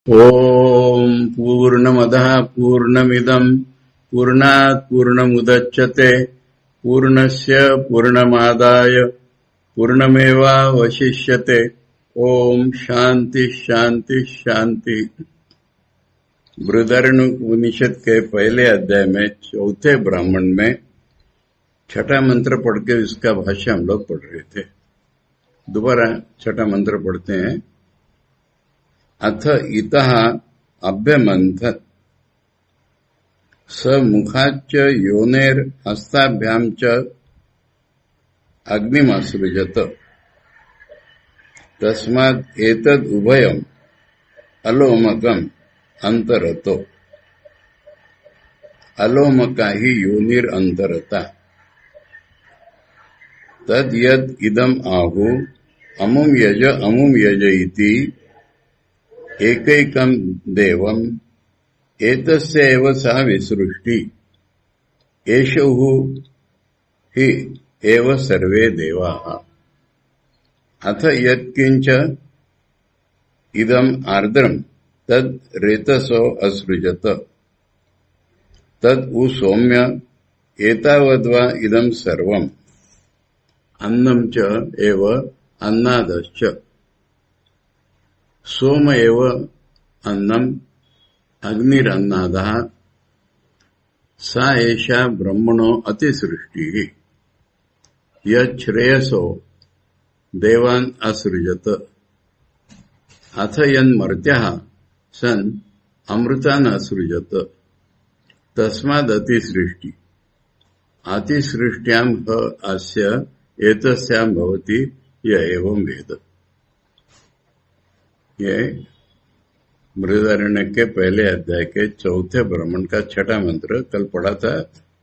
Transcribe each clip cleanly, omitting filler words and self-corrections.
ओम पूर्णमदः पूर्णमिदं पूर्णात् पूर्णमुदच्यते पूर्णस्य पूर्णमादाय पूर्णमेवावशिष्यते। ओम शांति शांति शांति। बृहदारण्यक के पहले अध्याय में चौथे ब्राह्मण में छठा मंत्र पढ़ के इसका भाष्य हम लोग पढ़ रहे थे। दोबारा छठा मंत्र पढ़ते हैं। अथ इतः अभ्यमन्थ स मुखाच्च योनेर हस्ताभ्यां च अग्निमसृजत तस्मात् एतद् उभयम् अलोमकम् अंतरतो। अलोमका ही योनिर अंतरता। तद यद इदम आहु अमुम यज इति एकैकं देवम् एतस्य एव सा विसृष्टि। एषु हि एव सर्वे देवाः। अथ यत्किंच इदम् आर्द्रम् तद् रेतसो असृजत तद् उ सौम्य एतावद्वा इदम् सर्वम् अन्नम् च एव अन्नादश्च। सोम एव अन्नम् अग्निरन्नादः सा एषा ब्रह्मणो अतिसृष्टिः। यच्छ्रेयसो देवान् असृजत। अथ यन्मर्त्यः सन् अमृतान् असृजत तस्मादतिसृष्टि। अतिसृष्ट्यां ह अस्य एतस्यां भवति य एवं वेद। ये बृहदारण्यक के पहले अध्याय के चौथे ब्राह्मण का छठा मंत्र कल पढ़ा था।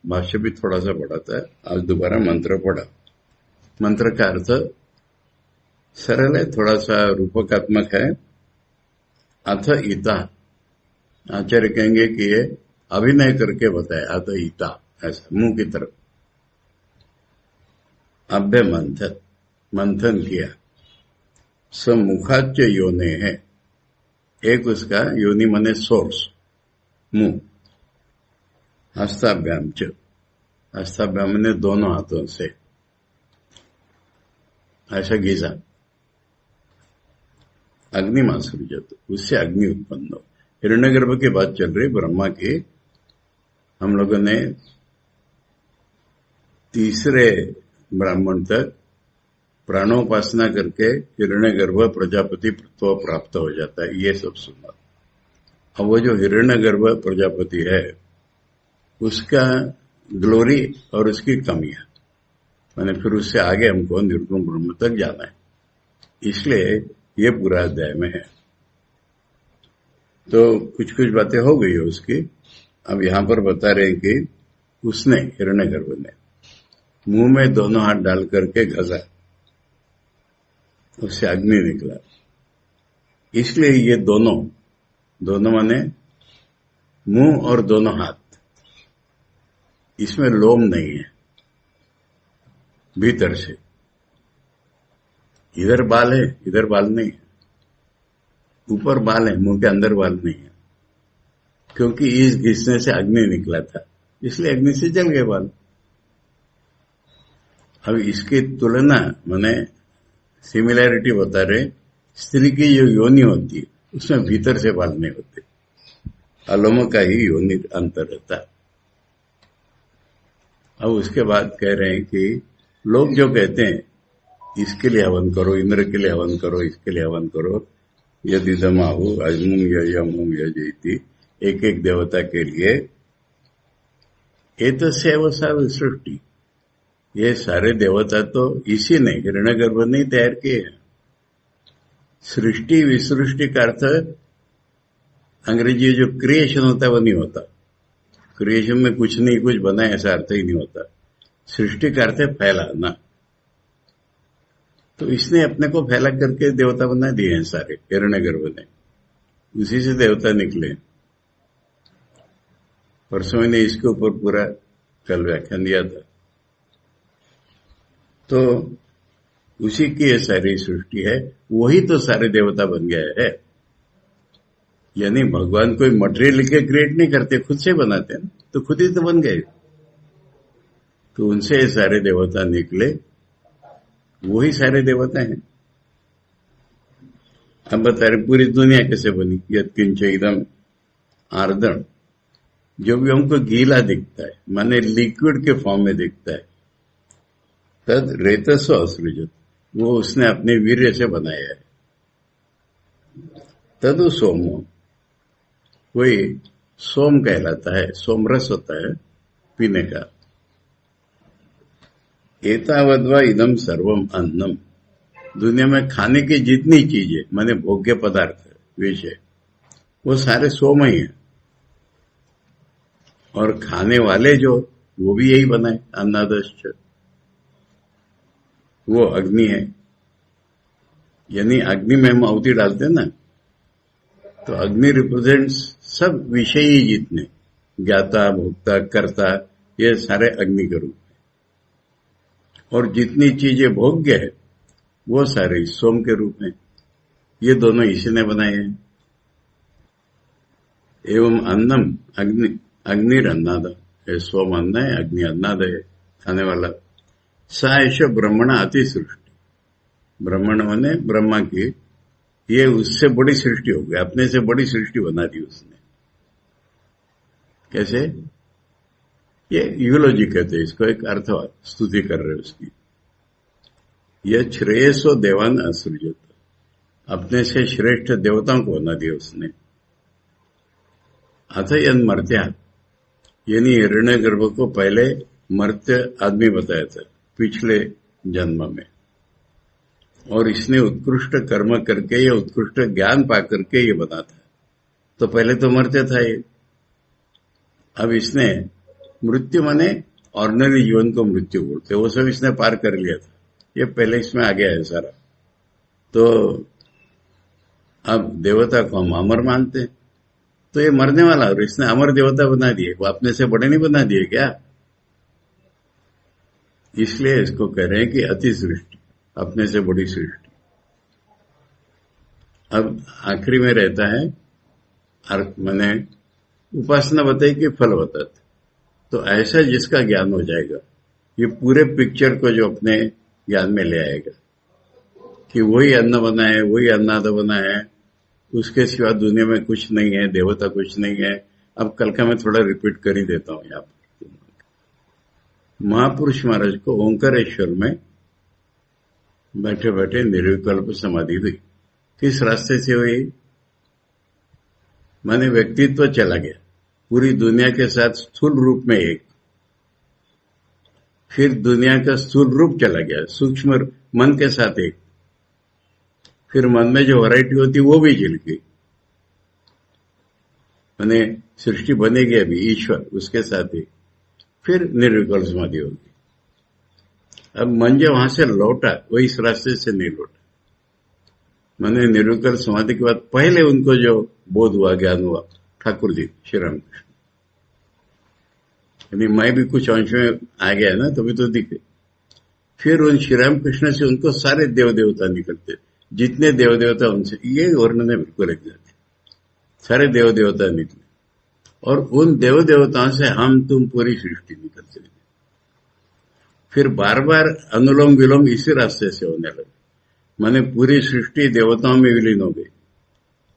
भाष्य भी थोड़ा सा पढ़ा था। आज दोबारा मंत्र पढ़ा। मंत्र का अर्थ सरल है, थोड़ा सा रूपकात्मक है। अथ इता, आचार्य कहेंगे कि ये अभिनय करके बताया। अथ इता ऐसा मुंह की तरफ। अभ्य मंथन, मंथन किया। मुखाच्च योने है। एक उसका योनि मने सोर्स, मुंह। हस्ताभ्याम च, हस्ताभ्याम मने दोनों हाथों से ऐसा घिसा। अग्निमासृजत, उससे अग्नि उत्पन्न हो। हिरण्यगर्भ की बात चल रही, ब्रह्मा की। हम लोगों ने तीसरे ब्राह्मण तक प्राणोपासना करके हिरण्यगर्भ प्रजापति तो प्राप्त हो जाता है, ये सब सुना। अब वो जो हिरण्यगर्भ प्रजापति है उसका ग्लोरी और उसकी कमियां, मैंने फिर उससे आगे हमको निर्गुण ब्रह्म तक जाना है, इसलिए ये पूरा अध्याय में है। तो कुछ कुछ बातें हो गई है उसकी। अब यहां पर बता रहे हैं कि उसने, हिरण्यगर्भ ने, मुंह में दोनों हाथ डाल करके घसा, उससे अग्नि निकला। इसलिए ये दोनों माने मुंह और दोनों हाथ, इसमें लोम नहीं है। भीतर से इधर बाल है, इधर बाल नहीं है। ऊपर बाल है, मुंह के अंदर बाल नहीं है, क्योंकि इस घिसने से अग्नि निकला था, इसलिए अग्नि से जल गए बाल। अब इसकी तुलना माने सिमिलैरिटी बता रहे, स्त्री की जो योनि होती है उसमें भीतर से बाल नहीं होते। अलोम का ही योनि अंतर रहता है। अब उसके बाद कह रहे हैं कि लोग जो कहते हैं इसके लिए हवन करो, इंद्र के लिए हवन करो, इसके लिए हवन करो, यदि दमाहु अजमुम यमुम यजती, एक एक देवता के लिए। एतस्यैव सा विसृष्टि, ये सारे देवता तो इसी ने, हिरण्यगर्भ ने तैयार किए हैं। सृष्टि विसृष्टि का अर्थ अंग्रेजी जो क्रिएशन होता है वो नहीं होता। क्रिएशन में कुछ नहीं कुछ बना, ऐसा अर्थ ही नहीं होता। सृष्टि का अर्थ है फैलाना। तो इसने अपने को फैला करके देवता बना दिए हैं सारे, हिरण्यगर्भ ने। उसी से देवता निकले। परसों मैंने इसके ऊपर पूरा कल व्याख्यान दिया था। तो उसी की ये सारी सृष्टि है, वही तो सारे देवता बन गए है। यानी भगवान कोई मटेरियल लेके क्रिएट नहीं करते, खुद से बनाते हैं, तो खुद ही तो बन गए। तो उनसे ये सारे देवता निकले, वही सारे देवता हैं। अब बता रहे पूरी दुनिया कैसे बनी। यत्किंच इदम आर्दन, जो भी हमको गीला दिखता है, माने लिक्विड के फॉर्म में दिखता है, तद रेतसो असृजत, वो उसने अपने वीर्य से बनाया है। तदु सोमो, वही सोम कहलाता है, सोमरस होता है पीने का। एतावद्वा इदम सर्वम अन्नम, दुनिया में खाने की जितनी चीजें माने भोग्य पदार्थ विषय, वो सारे सोम ही है। और खाने वाले जो, वो भी यही बनाए, अन्नादश्च, वो अग्नि है। यानी अग्नि में हम आहुति डालते हैं ना, तो अग्नि रिप्रेजेंट्स सब विषयी जितने, ज्ञाता भोक्ता कर्ता, ये सारे अग्नि के रूप में। और जितनी चीजें भोग्य है वो सारे सोम के रूप में। ये दोनों इसी ने बनाए हैं। एवं अन्नम अग्निर अन्नाद, सोम अन्न है, अग्नि अन्नाद है, खाने वाला। सा ऐसा ब्रह्मण अति सृष्टि, ब्रह्मण माने ब्रह्मा की, ये उससे बड़ी सृष्टि हो गई, अपने से बड़ी सृष्टि बना दी उसने। कैसे? ये यूलॉजी कहते हैं इसको, एक अर्थवाद स्तुति कर रहे उसकी। यह श्रेयसो देवान असृजत, अपने से श्रेष्ठ देवताओं को बना दिया उसने। अथ यन मर्त्या, यानी हिरण्यगर्भ को पहले मर्त्य आदमी बताया था पिछले जन्म में, और इसने उत्कृष्ट कर्म करके या उत्कृष्ट ज्ञान पा करके ये बना था। तो पहले तो मर्त्य था ये। अब इसने मृत्यु माने ऑर्डिनरी जीवन को मृत्यु बोलते, वो सब इसने पार कर लिया था, ये पहले इसमें आ गया है सारा। तो अब देवता को हम अमर मानते हैं, तो ये मरने वाला, और इसने अमर देवता बना दिए, वो अपने से बड़े नहीं बना दिए क्या? इसलिए इसको कह रहे हैं कि अति सृष्टि, अपने से बड़ी सृष्टि। अब आखिरी में रहता है मैंने उपासना बताई कि फल बताते। तो ऐसा जिसका ज्ञान हो जाएगा, ये पूरे पिक्चर को जो अपने ज्ञान में ले आएगा कि वही अन्न बना है, वही अन्नाद बना है, उसके सिवा दुनिया में कुछ नहीं है, देवता कुछ नहीं है। अब कल का मैं थोड़ा रिपीट कर ही देता हूं यहाँ पर। महापुरुष महाराज को ओंकारेश्वर में बैठे बैठे निर्विकल्प समाधि हुई। किस रास्ते से हुई? माने व्यक्तित्व चला गया पूरी दुनिया के साथ स्थूल रूप में एक, फिर दुनिया का स्थूल रूप चला गया सूक्ष्म मन के साथ एक, फिर मन में जो वैरायटी होती वो भी जल गई। माने सृष्टि बनेगी अभी ईश्वर, उसके साथ ही फिर निर्विकल्प समाधि होगी। अब मन जो वहां से लौटा वो इस रास्ते से नहीं लौटा। मैंने निर्विकल्प समाधि के बाद पहले उनको जो बोध हुआ, ज्ञान हुआ, ठाकुर जी श्री रामकृष्ण, यानी मैं भी कुछ अंश में आ गया ना, तभी तो दिखे। फिर उन श्री रामकृष्ण से उनको सारे देव देवता निकलते, जितने देव देवता उनसे, ये वर्णन है बिल्कुल एग्जैक्ट, सारे देव देवता निकले। और उन देव देवताओं से हम तुम पूरी सृष्टि निकलते। फिर बार बार अनुलोम विलोम इसी रास्ते से होने लगे, माने पूरी सृष्टि देवताओं में विलीन हो गई,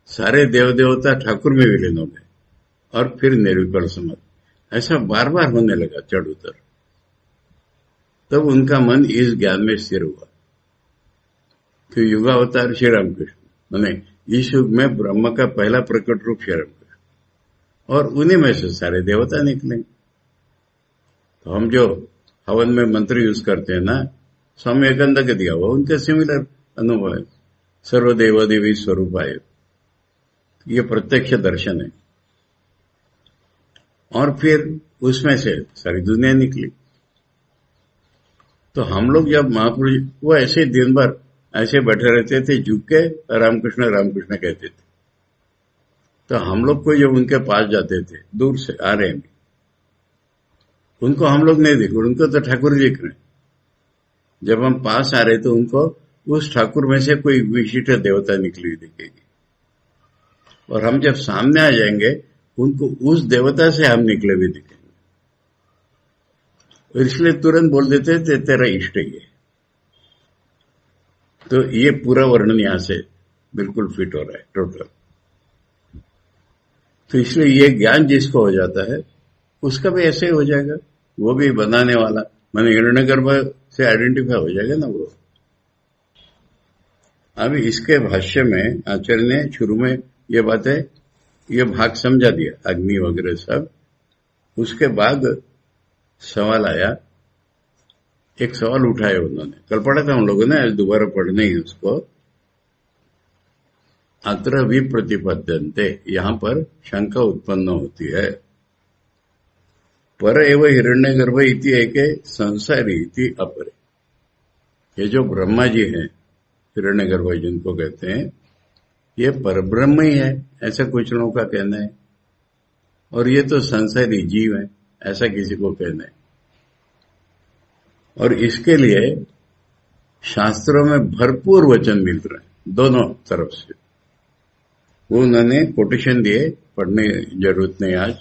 सारे देव देवता ठाकुर में विलीन हो गए, और फिर निर्विकल्प समाधि। ऐसा बार बार होने लगा चढ़ उतर। तब उनका मन इस ज्ञान में स्थिर हुआ कि युगावतार श्री रामकृष्ण, माने इस युग में ब्रह्म का पहला प्रकट रूप श्री रामकृष्ण, और उन्हीं में से सारे देवता निकले। तो हम जो हवन में मंत्र यूज करते हैं ना, स्वामी विवेकानंद के दिया हुआ, उनके सिमिलर अनुभव है। सर्वदेव देवी स्वरूपाय, ये प्रत्यक्ष दर्शन है। और फिर उसमें से सारी दुनिया निकली। तो हम लोग जब महापुरुष, वो ऐसे दिन भर ऐसे बैठे रहते थे, झुक के रामकृष्ण रामकृष्ण कहते थे। तो हम लोग को जब उनके पास जाते थे, दूर से आ रहे हैं, उनको हम लोग नहीं दिखे, उनको तो ठाकुर जी दिख रहे। जब हम पास आ रहे तो उनको उस ठाकुर में से कोई विशिष्ट देवता निकली दिखेगी। और हम जब सामने आ जाएंगे उनको उस देवता से हम निकले हुए दिखेंगे, और इसलिए तुरंत बोल देते हैं तेरा इष्ट ही है। तो ये पूरा वर्णन यहां से बिल्कुल फिट हो रहा है टोटल। तो इसलिए ये ज्ञान जिसको हो जाता है उसका भी ऐसे ही हो जाएगा, वो भी बनाने वाला माने हिरण्यगर्भ से आइडेंटिफाई हो जाएगा ना वो। अभी इसके भाष्य में आचार्य ने शुरू में ये बातें ये भाग समझा दिया, अग्नि वगैरह सब। उसके बाद सवाल आया, एक सवाल उठाया उन्होंने, कल पढ़ा था हम लोगों ने, आज दोबारा पढ़ने ही उसको। अत्र विप्रतिपद्यन्ते, यहां पर शंका उत्पन्न होती है। पर एवं हिरण्यगर्भ इति एके संसारी इति अपरे, ये जो ब्रह्मा जी हैं हिरण्यगर्भ जिनको कहते हैं, ये परब्रह्म ही है ऐसा कुछ लोगों का कहना है, और ये तो संसारी जीव है ऐसा किसी को कहना है। और इसके लिए शास्त्रों में भरपूर वचन मिल रहे हैं दोनों तरफ से। वो उन्होंने कोटेशन दिए, पढ़ने की जरूरत नहीं आज,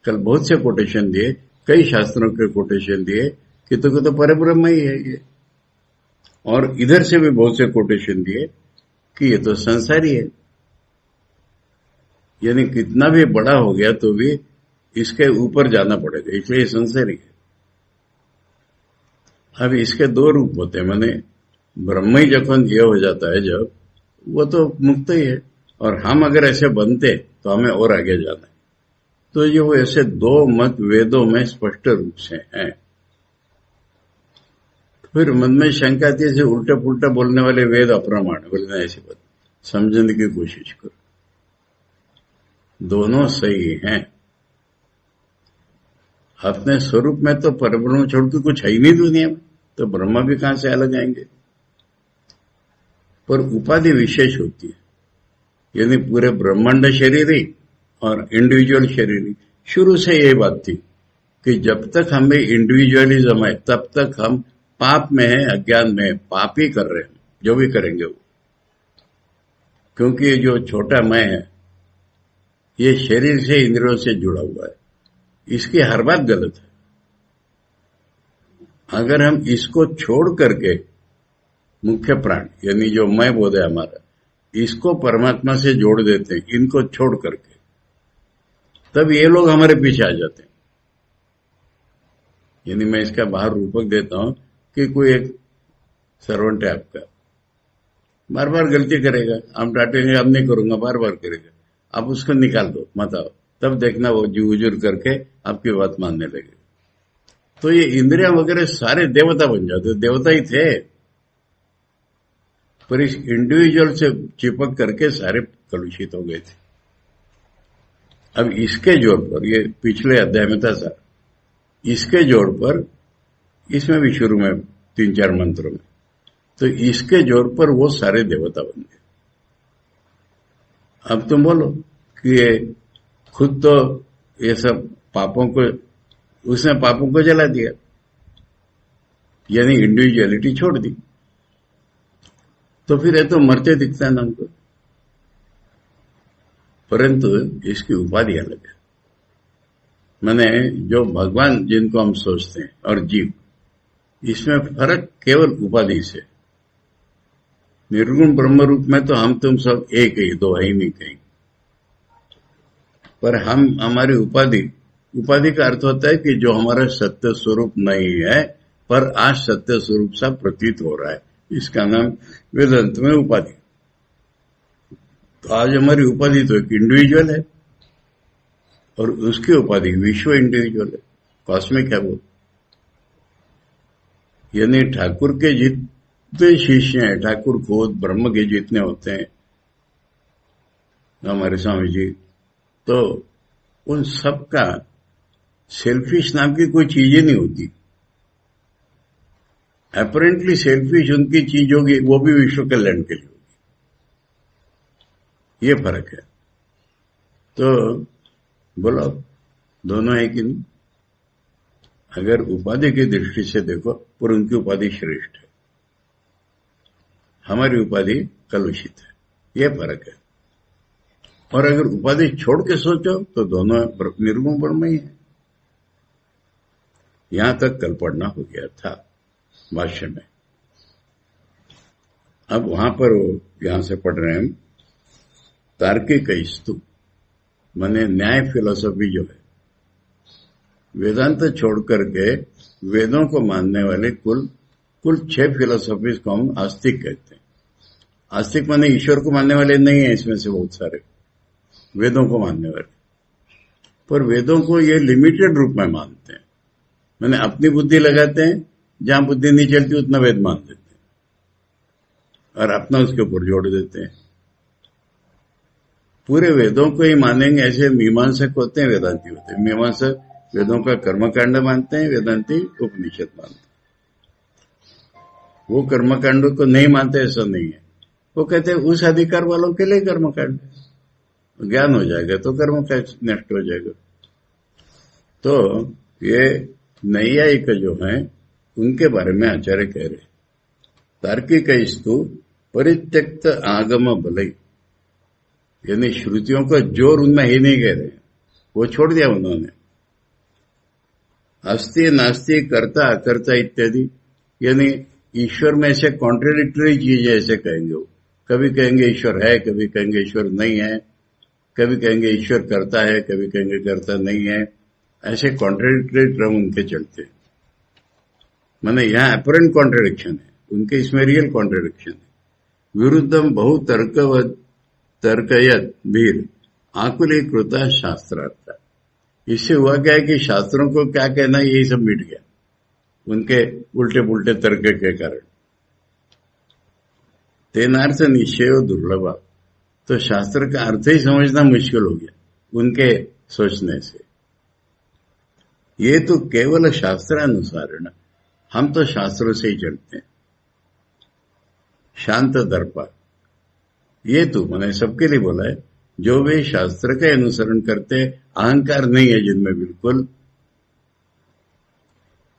कल बहुत से कोटेशन दिए, कई शास्त्रों के कोटेशन दिए कि तो परब्रह्म ही है ये। और इधर से भी बहुत से कोटेशन दिए कि ये तो संसारी है, यानी कितना भी बड़ा हो गया तो भी इसके ऊपर जाना पड़ेगा, इसलिए संसारी है। अब इसके दो रूप होते हैं, माने ब्रह्म ही जखन ये हो जाता है जब, वो तो मुक्त ही है, और हम अगर ऐसे बनते तो हमें और आगे जाना है। तो ये वो ऐसे दो मत वेदों में स्पष्ट रूप से हैं। फिर मन में शंका आती है, उल्टा पुल्टा बोलने वाले वेद अप्रमाण बोलना, ऐसी बात समझने की कोशिश करो, दोनों सही हैं। अपने स्वरूप में तो परब्रह्म छोड़ के कुछ है ही नहीं दुनिया में, तो ब्रह्मा भी कहां से अलग आएंगे। पर उपाधि विशेष होती है, यानी पूरे ब्रह्मांड शरीरी और इंडिविजुअल शरीरी। शुरू से यही बात थी कि जब तक हमें इंडिविजुअलिज्म है तब तक हम पाप में है, अज्ञान में है, पाप ही कर रहे हैं जो भी करेंगे वो। क्योंकि ये जो छोटा मैं है ये शरीर से इंद्रियों से जुड़ा हुआ है, इसकी हर बात गलत है। अगर हम इसको छोड़ करके मुख्य प्राण यानी जो मैं बोध है हमारा, इसको परमात्मा से जोड़ देते हैं, इनको छोड़ करके, तब ये लोग हमारे पीछे आ जाते हैं। यानी मैं इसका बाहर रूपक देता हूं कि कोई एक सर्वेंट है आपका, बार बार गलती करेगा, हम डांटेंगे, अब नहीं करूंगा, बार बार करेगा, आप उसको निकाल दो, मत आओ, तब देखना वो जुजुर करके आपकी बात मानने लगे। तो ये इंद्रिया वगैरह सारे देवता बन जाते, देवता ही थे, पर इस इंडिविजुअल से चिपक करके सारे कलुषित हो गए थे। अब इसके जोर पर, ये पिछले अध्याय में था सर, इसके जोर पर, इसमें भी शुरू में 3-4 मंत्रों में, तो इसके जोर पर वो सारे देवता बन गए। अब तुम बोलो कि ये खुद तो ये सब पापों को, उसने पापों को जला दिया, यानी इंडिविजुअलिटी छोड़ दी, तो फिर ये तो मरते दिखता है ना हमको। परंतु इसकी उपाधि अलग है। माने जो भगवान जिनको हम सोचते हैं और जीव, इसमें फर्क केवल उपाधि से। निर्गुण ब्रह्म रूप में तो हम तुम सब एक ही, दो है ही नहीं कहीं। पर हम, हमारी उपाधि का अर्थ होता है कि जो हमारा सत्य स्वरूप नहीं है पर आज सत्य स्वरूप सा प्रतीत हो रहा है, इसका नाम वेदांत में उपाधि। तो आज हमारी उपाधि तो एक इंडिविजुअल है, और उसकी उपाधि विश्व इंडिविजुअल है, कॉस्मिक है वो। यानी ठाकुर के जितने शिष्य हैं, ठाकुर खुद ब्रह्म के जितने होते हैं हमारे स्वामी जी, तो उन सबका सेल्फिश नाम की कोई चीज ही नहीं होती। अपरेंटली सेल्फिश उनकी चीज होगी, वो भी विश्व कल्याण के लिए होगी। ये फर्क है। तो बोलो दोनों है कि नहीं? अगर उपाधि की दृष्टि से देखो, पर उनकी उपाधि श्रेष्ठ है, हमारी उपाधि कलुषित है, ये फर्क है। और अगर उपाधि छोड़ के सोचो तो दोनों निर्गुण ब्रह्म ही है। यहां तक कल पढ़ना हो गया था भाष्य में। अब वहां पर यहां से पढ़ रहे हैं हम तार्किक स्तु माने न्याय फिलोसफी जो है, वेदांत छोड़ करके वेदों को मानने वाले कुल 6 फिलोसफीज को हम आस्तिक कहते हैं। आस्तिक माने ईश्वर को मानने वाले नहीं है, इसमें से बहुत सारे वेदों को मानने वाले, पर वेदों को ये लिमिटेड रूप में मानते हैं। मैंने अपनी बुद्धि लगाते हैं, जहां बुद्धि नहीं चलती उतना वेद मान देते हैं और अपना उसके ऊपर जोड़ देते हैं। पूरे वेदों को ही मानेंगे ऐसे मीमांसक होते हैं, वेदांती होते हैं। मीमांसक वेदों का कर्मकांड मानते हैं, वेदांती उपनिषद मानते हैं। वो कर्मकांडों को नहीं मानते ऐसा नहीं है, वो कहते हैं उस अधिकार वालों के लिए कर्मकांड, ज्ञान हो जाएगा तो कर्म का नष्ट हो जाएगा। तो ये नैयायिक जो है उनके बारे में आचार्य कह रहे तार्किक स्तु परित्यक्त आगम बलई, यानी श्रुतियों का जोर उनमें ही नहीं कह रहे, वो छोड़ दिया उन्होंने। अस्ति नास्ति कर्ता अकर्ता इत्यादि, यानी ईश्वर में ऐसे कॉन्ट्रेडिक्टरी चीजें ऐसे कहेंगे। वो कभी कहेंगे ईश्वर है, कभी कहेंगे ईश्वर नहीं है, कभी कहेंगे ईश्वर करता है, कभी कहेंगे करता नहीं है। ऐसे कॉन्ट्रेडिक्टरी टर्म उनके चलते हैं। माने यहाँ अपरेंट कॉन्ट्रेडिक्शन है, उनके इसमें रियल कॉन्ट्रेडिक्शन है। विरुद्धम बहु तर्कयत भीर आकुलीकृता शास्त्रार्थ। इससे हुआ क्या है कि शास्त्रों को क्या कहना यही सब मिट गया उनके उल्टे पुल्टे तर्क के कारण। तेनार्थ निश्चय दुर्लभ, तो शास्त्र का अर्थ ही समझना मुश्किल हो गया उनके सोचने से। ये तो केवल शास्त्रानुसार है ना, हम तो शास्त्रों से ही चलते हैं। शांत दर्पा, ये तो मैंने सबके लिए बोला है, जो वे शास्त्र का अनुसरण करते हैं, अहंकार नहीं है जिनमें बिल्कुल।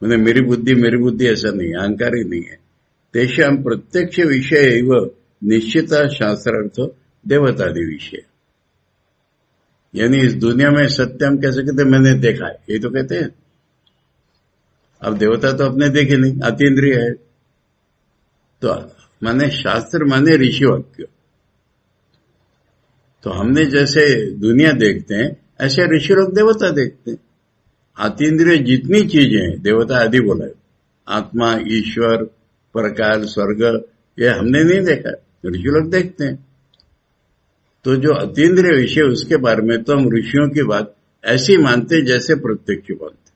मैंने मेरी बुद्धि ऐसा नहीं है, अहंकार ही नहीं है। तेषाम प्रत्यक्ष विषय एवं निश्चिता शास्त्रार्थ देवतादि विषय, यानी इस दुनिया में सत्य हम कैसे कहते हैं, मैंने देखा है, ये तो कहते हैं। अब देवता तो अपने देखे नहीं, अतीन्द्रिय है। तो माने शास्त्र माने ऋषि वाक्य। तो हमने जैसे दुनिया देखते हैं ऐसे ऋषि लोग देवता देखते हैं। अतीन्द्रिय जितनी चीजें हैं देवता आदि बोला है, आत्मा, ईश्वर, प्रकाश, स्वर्ग, ये हमने नहीं देखा, ऋषि लोग देखते हैं। तो जो अतीन्द्रिय विषय उसके बारे में तो हम ऋषियों की बात ऐसी मानते जैसे प्रत्यक्ष मानते।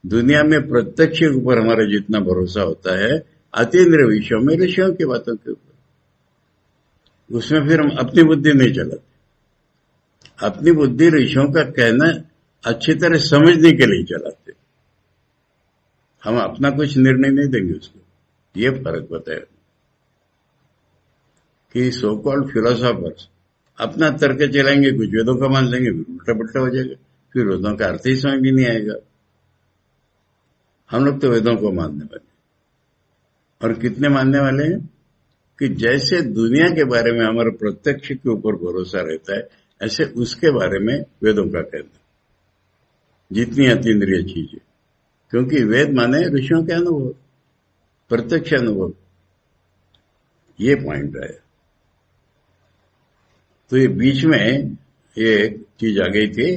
दुनिया में प्रत्यक्ष के ऊपर हमारा जितना भरोसा होता है, अतीन्द्रिय विषयों में ऋषियों की बातों के ऊपर, उसमें फिर हम अपनी बुद्धि नहीं चलाते। अपनी बुद्धि ऋषियों का कहना अच्छी तरह समझने के लिए चलाते, हम अपना कुछ निर्णय नहीं देंगे उसको। ये फर्क बताया कि सो कॉल्ड फिलोसोफर्स अपना तर्क चलाएंगे, कुछ वेदों का मान लेंगे, फिर उल्टा पुल्टा हो जाएगा, फिर वेदों का अर्थ ही समझ भी नहीं आएगा। हम लोग तो वेदों को मानने वाले, और कितने मानने वाले हैं कि जैसे दुनिया के बारे में हमारा प्रत्यक्ष के ऊपर भरोसा रहता है, ऐसे उसके बारे में वेदों का कहना, जितनी अतीन्द्रिय चीजें, क्योंकि वेद माने ऋषियों के अनुभव, प्रत्यक्ष अनुभव। ये पॉइंट है। तो ये बीच में ये एक चीज आ गई थी,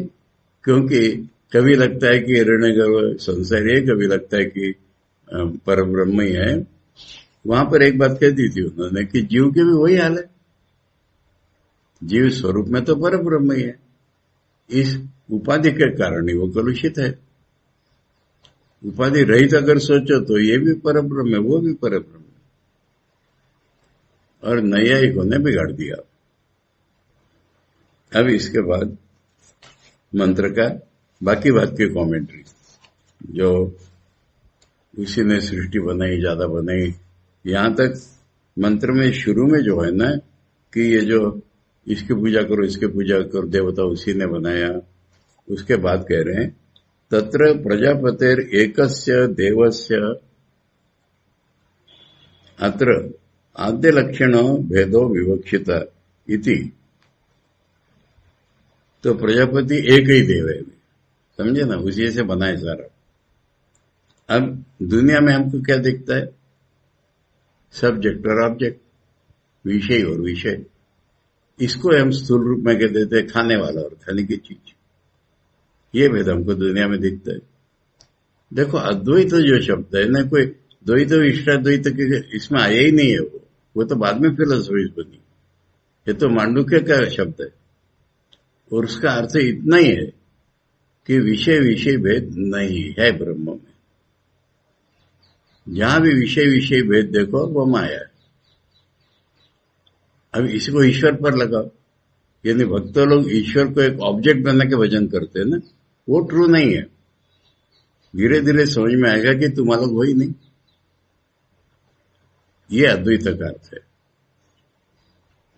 क्योंकि कभी लगता है कि हिरण्यगर्भ संसार है, कभी लगता है कि परब्रह्म ही है। वहां पर एक बात कह दी थी उन्होंने कि जीव के भी वही हाल है, जीव स्वरूप में तो परब्रह्म ही है, इस उपाधि के कारण ही वो कलुषित है। उपाधि रहित अगर सोचो तो ये भी परब्रह्म है, वो भी परब्रह्म है, और नैयायिकों ने बिगाड़ दिया। अब इसके बाद मंत्र का बाकी बात की कमेंट्री, जो उसी ने सृष्टि बनाई, ज्यादा बनाई, यहां तक मंत्र में शुरू में जो है ना कि ये जो इसकी पूजा करो, इसकी पूजा करो, देवता उसी ने बनाया। उसके बाद कह रहे हैं तत्र प्रजापतेर एकस्य देवस्य अत्र आद्य लक्षण भेदो विवक्षित इति तो प्रजापति एक ही देव है, समझे ना, उसी से बना है सारा। अब दुनिया में हमको क्या दिखता है? सब्जेक्ट और ऑब्जेक्ट, विषय और विषय। इसको हम स्थूल रूप में कह देते हैं खाने वाला और खाने की चीज। ये भेद हमको दुनिया में दिखता है। देखो अद्वैत जो शब्द है ना, कोई द्वैत इष्टाद्वैत के इसमें आया ही नहीं है। वो तो बाद में फिलोसफी बनी। ये तो मांडुक्य का शब्द है और उसका अर्थ इतना ही है कि विषय विषय भेद नहीं है ब्रह्म में। जहां भी विषय विषय भेद देखो वो माया है। अब इसको ईश्वर पर लगाओ, यानी भक्त लोग ईश्वर को एक ऑब्जेक्ट बना के भजन करते हैं ना, वो ट्रू नहीं है। धीरे धीरे समझ में आएगा कि तुम्हारा लोग वही नहीं। ये अद्वैत का अर्थ है।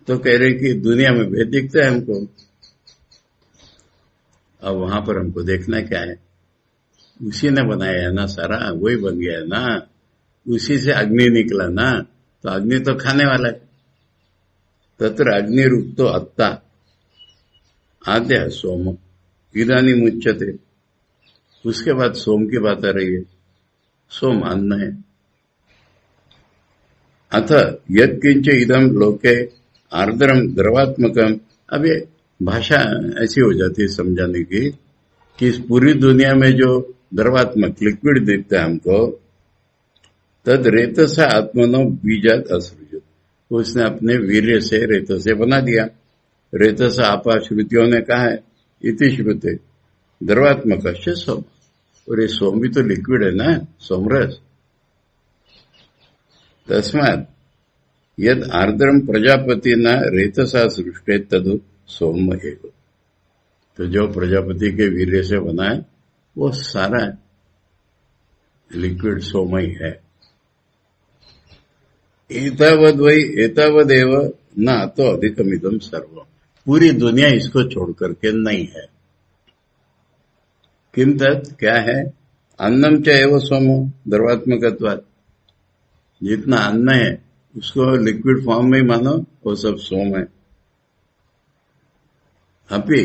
तो कह रहे कि दुनिया में भेद दिखता है हमको। अब वहां पर हमको देखना क्या है? उसी ने बनाया है ना सारा, वही बन गया है ना। उसी से अग्नि निकला ना, तो अग्नि तो खाने वाला है। तत्र अग्नि रूप तो अत्ता आद्य सोम इदानी मुच्यते। उसके बाद सोम की बात आ रही है। सोम अन्न है। अथ यत्किंच इदम लोके आर्द्रम द्रवात्मकम। अब ये भाषा ऐसी हो जाती है समझाने की कि इस पूरी दुनिया में जो द्रवात्मक लिक्विड दिखता है हमको, तद रेतस आत्मनो बीजात असृजत। उसने अपने वीर्य से रेत से बना दिया। रेतस आपा श्रुतियों ने कहा है, इति श्रुते द्रवात्मक सोम। और ये सोम भी तो लिक्विड है ना, सोमरस। तस्मात् यद आर्द्रम प्रजापति न रेतसा सृष्टे तदु सोम एव। तो जो प्रजापति के वीर्य से बना है वो सारा लिक्विड सोम ही है। एतावदेव न तो अधिकमिदम सर्वम। पूरी दुनिया इसको छोड़ करके नहीं है। किम तत्, क्या है? अन्नम च एव सोमो द्रवात्मकत्वात्। जितना अन्न है उसको लिक्विड फॉर्म में मानो, वो सब सोम है। अपि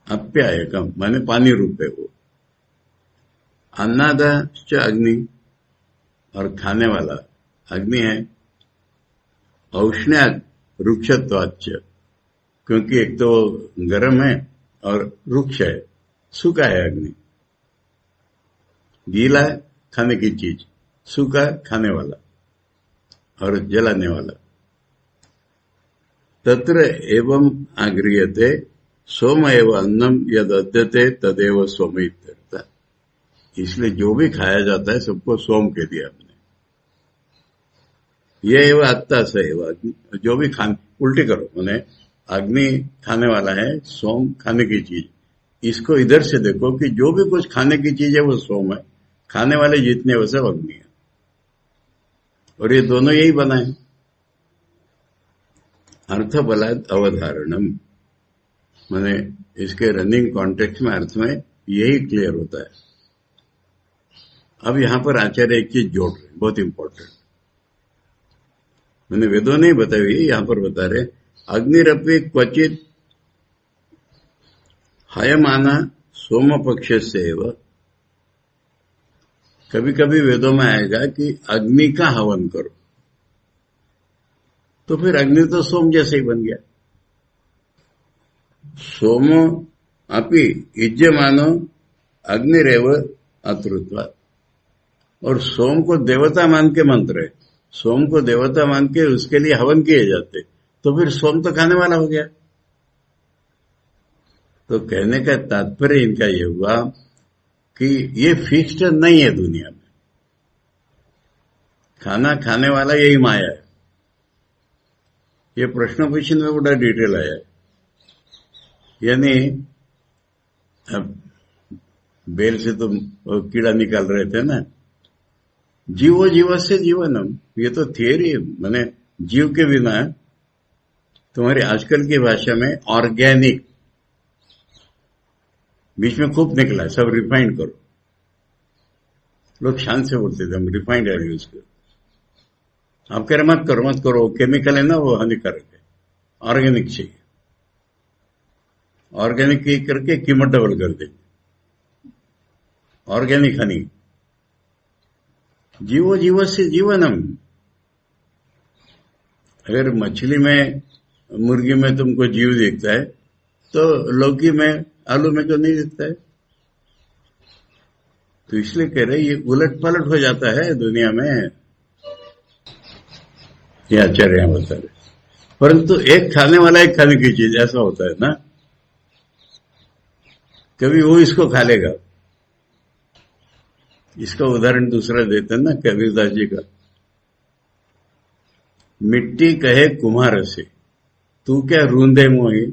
अप्यायकम माने पानी रूप है वो। अन्नाद अग्नि, और खाने वाला अग्नि है। औष्ण्याद रुक्षत्वाच्च, क्योंकि एक तो गर्म है और रुक्ष है, सूखा है अग्नि। गीला खाने की चीज, सूखा खाने वाला और जलाने वाला। तत्र एवं आगृह्यते सोम एव अन्नम यद अद्यते तदेव सोम इत्यर्थ। इसलिए जो भी खाया जाता है सबको सोम कह दिया हमने। ये एवं आत्ता से एवं, जो भी खाने, उल्टी करो, मैंने अग्नि खाने वाला है, सोम खाने की चीज। इसको इधर से देखो कि जो भी कुछ खाने की चीज है वो सोम है, खाने वाले जितने वो सब अग्नि है। और ये दोनों यही बना है। अर्थ बलाद अवधारणम, माने इसके रनिंग कॉन्टेक्स्ट में अर्थ में यही क्लियर होता है। अब यहां पर आचार्य एक चीज जोड़ रहे, बहुत इंपॉर्टेंट। मैंने वेदों नहीं बताई हुई, यहां पर बता रहे, अग्निरपि क्वचित हयमाना सोम पक्ष से एवं। कभी कभी वेदों में आएगा कि अग्नि का हवन करो, तो फिर अग्नि तो सोम जैसे ही बन गया। सोमो अपि इज्यमानो अग्निरेव अतृत्वा। और सोम को देवता मान के मंत्र है, सोम को देवता मान के उसके लिए हवन किए जाते, तो फिर सोम तो खाने वाला हो गया। तो कहने का तात्पर्य इनका यह हुआ कि ये फिक्स्ड नहीं है दुनिया में। खाना खाने वाला यही माया है। ये प्रश्न क्वेश्चन में बड़ा डिटेल आया है। यानी अब बेल से तुम कीड़ा निकाल रहे थे ना, जीवो जीव से जीवनम, ये तो थियरी है। मैंने जीव के बिना तुम्हारी आजकल की भाषा में ऑर्गेनिक बीच में खूब निकला है, सब रिफाइंड करो। लोग शांत से बोलते थे हम रिफाइंड एयर यूज करो। आप कह रहे मत करो मत करो, केमिकल है ना वो हानिकारक है, ऑर्गेनिक चाहिए। ऑर्गेनिक करके कीमत डबल कर देंगे। ऑर्गेनिक हनी, जीवो जीवस्य जीवनम। अगर मछली में, मुर्गी में तुमको जीव दिखता है तो लौकी में, आलू में तो नहीं दिखता है। तो इसलिए कह रहे ये उलट पलट हो जाता है दुनिया में, ये आचार्य बता रहे। परंतु एक खाने वाला एक खाने की चीज, ऐसा होता है ना। कभी वो इसको खा लेगा। इसका उदाहरण दूसरा देते हैं ना कबीरदास जी का। मिट्टी कहे कुम्हार से, तू क्या रूंदे मोही,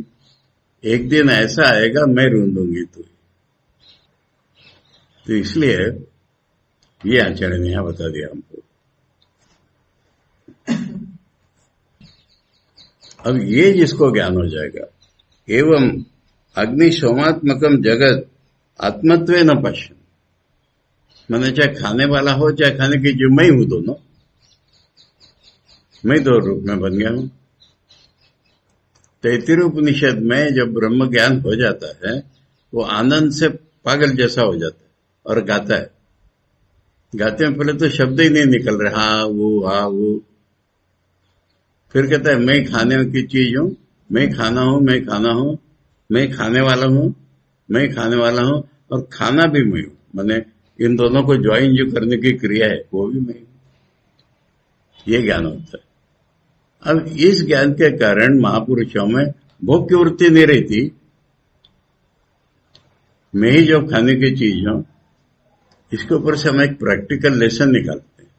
एक दिन ऐसा आएगा मैं रूंदूंगी तू। तो इसलिए ये आचार्य ने यहां बता दिया हमको। अब ये जिसको ज्ञान हो जाएगा, एवं अग्नि सोमात्मकम जगत आत्मत्व न पश्यन, मैंने चाहे खाने वाला हो चाहे खाने की जो मैं हूं, दोनों मैं दो रूप में बन गया हूं। तैत्तिरीय उपनिषद में जब ब्रह्म ज्ञान हो जाता है वो आनंद से पागल जैसा हो जाता है और गाता है। गाते में पहले तो शब्द ही नहीं निकल रहे, हाँ वो। फिर कहता है मैं खाने की चीज हूं, मैं खाना हूं, मैं खाना हूं, मैं खाने वाला हूं, मैं खाने वाला हूं, और खाना भी मैं हूं। मैंने इन दोनों को ज्वाइन जो करने की क्रिया है वो भी मैं हूं। ये ज्ञान होता है। अब इस ज्ञान के कारण महापुरुषों में भोग की वृत्ति नहीं रहती। मैं ही जो खाने की चीज हूं, इसके ऊपर से हम एक प्रैक्टिकल लेसन निकालते हैं।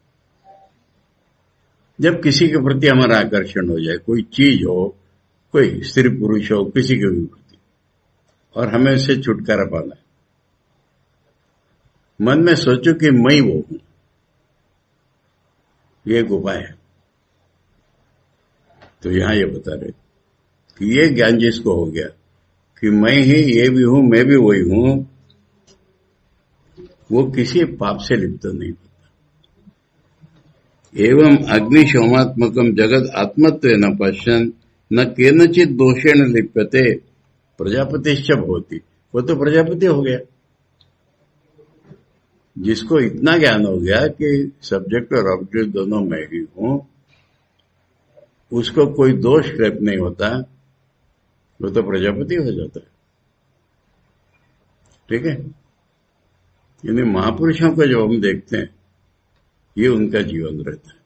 जब किसी के प्रति हमारा आकर्षण हो जाए, कोई चीज हो, कोई स्त्री पुरुष हो, किसी के भी प्रति, और हमें उससे छुटकारा पाना है, मन में सोचो कि मैं ही वो हूं। ये एक उपाय है। तो यहां ये बता रहे कि ये ज्ञान जिसको हो गया कि मैं ही ये भी हूं, मैं भी वही हूं, वो किसी पाप से लिप्त नहीं होता। एवं अग्नि सोमात्मकम जगत आत्मत्व न पश्यन न केनचित दोषेण लिप्यते प्रजापतिश्च भवति। वो तो प्रजापति हो गया। जिसको इतना ज्ञान हो गया कि सब्जेक्ट और ऑब्जेक्ट दोनों मैं ही हूं, उसको कोई दोष लेप नहीं होता, वो तो प्रजापति हो जाता है। ठीक है। यानी महापुरुषों को जो हम देखते हैं, ये उनका जीवन रहता है।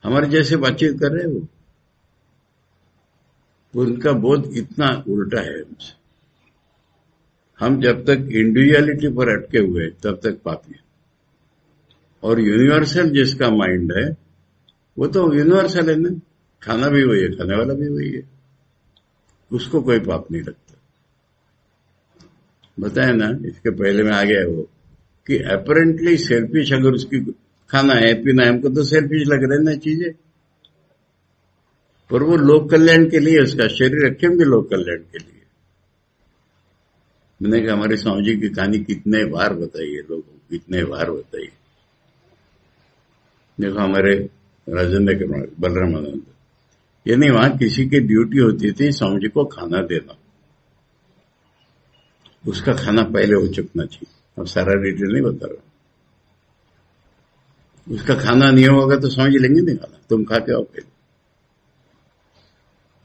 हमारे जैसे बातचीत कर रहे हैं वो उनका बोध इतना उल्टा है हमसे। हम जब तक इंडिविजुअलिटी पर अटके हुए तब तक पापी है। और यूनिवर्सल जिसका माइंड है वो तो यूनिवर्सल है ना। खाना भी वही है, खाने वाला भी वही है, उसको कोई पाप नहीं लगता। बताया ना इसके पहले में आ गया वो कि अपरेंटली सेल्फिश, अगर उसकी खाना है पीना है, हमको तो सेल्फिश लग रहे ना चीजें, पर वो लोक कल्याण के लिए, उसका शरीर रखे भी लोक कल्याण के लिए। मैंने कहा हमारे स्वामी जी की कहानी कितने बार बताइए लोगों को, कितने बार बताइए। देखो हमारे राजेंद्र के बलरामानंद, यानी वहां किसी की ड्यूटी होती थी स्वामी जी को खाना देना, उसका खाना पहले हो चुकना चाहिए। अब सारा डिटेल नहीं बता रहा। उसका खाना नहीं होगा तो स्वामी जी लेंगे नहीं खाना, तुम खा के आओ पहले।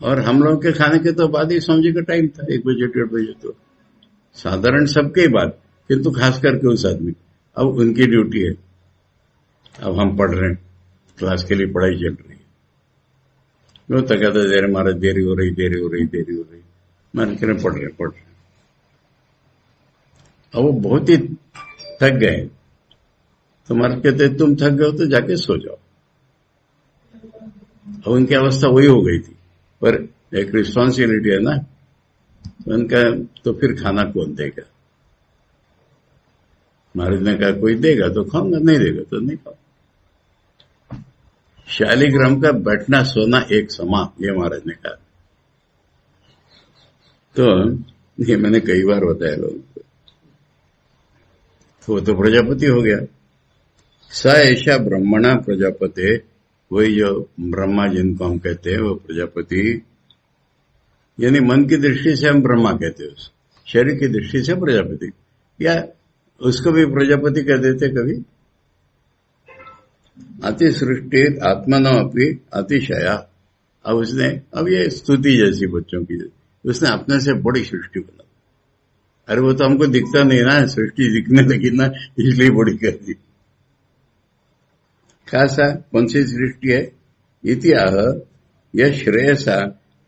और हम लोग के खाने के तो बाद ही स्वामी जी का टाइम था, 1 बजे 1:30 बजे, तो साधारण सबके बाद, किंतु खास करके उस आदमी, अब उनकी ड्यूटी है। अब हम पढ़ रहे हैं, क्लास के लिए पढ़ाई चल रही है, वो तो कहता दे रहे महाराज देरी हो रही, मैंने कह रहे पढ़ रहे। अब वो बहुत ही थक गए, तो महाराज कहते तुम थक गए हो तो जाके सो जाओ। अब उनकी अवस्था वही हो गई थी, पर एक रिस्पॉन्सिबिलिटी है ना, तो उनका तो फिर खाना कौन देगा। महाराज ने कहा कोई देगा तो खाऊंगा, नहीं देगा तो नहीं खाऊंगा। शालिग्राम का बैठना सोना एक समा, ये महाराज ने कहा। तो ये मैंने कई बार बताया लोगों को। तो वो तो प्रजापति हो गया। स ऐसा ब्रह्मणा प्रजापति, वही जो ब्रह्मा जिनको हम कहते हैं वो प्रजापति। यानी मन की दृष्टि से हम ब्रह्मा कहते हैं उसको, शरीर की दृष्टि से प्रजापति, या उसको भी प्रजापति कह देते कभी। अति सृष्टि आत्मनो अपनी अतिशया। अब ये स्तुति जैसी बच्चों की, उसने अपने से बड़ी सृष्टि बना। अरे वो तो हमको दिखता नहीं ना, सृष्टि दिखने लगी ना, इसलिए बड़ी कर दी। खासा कौन सी सृष्टि है? इतिहाह यह श्रेयसा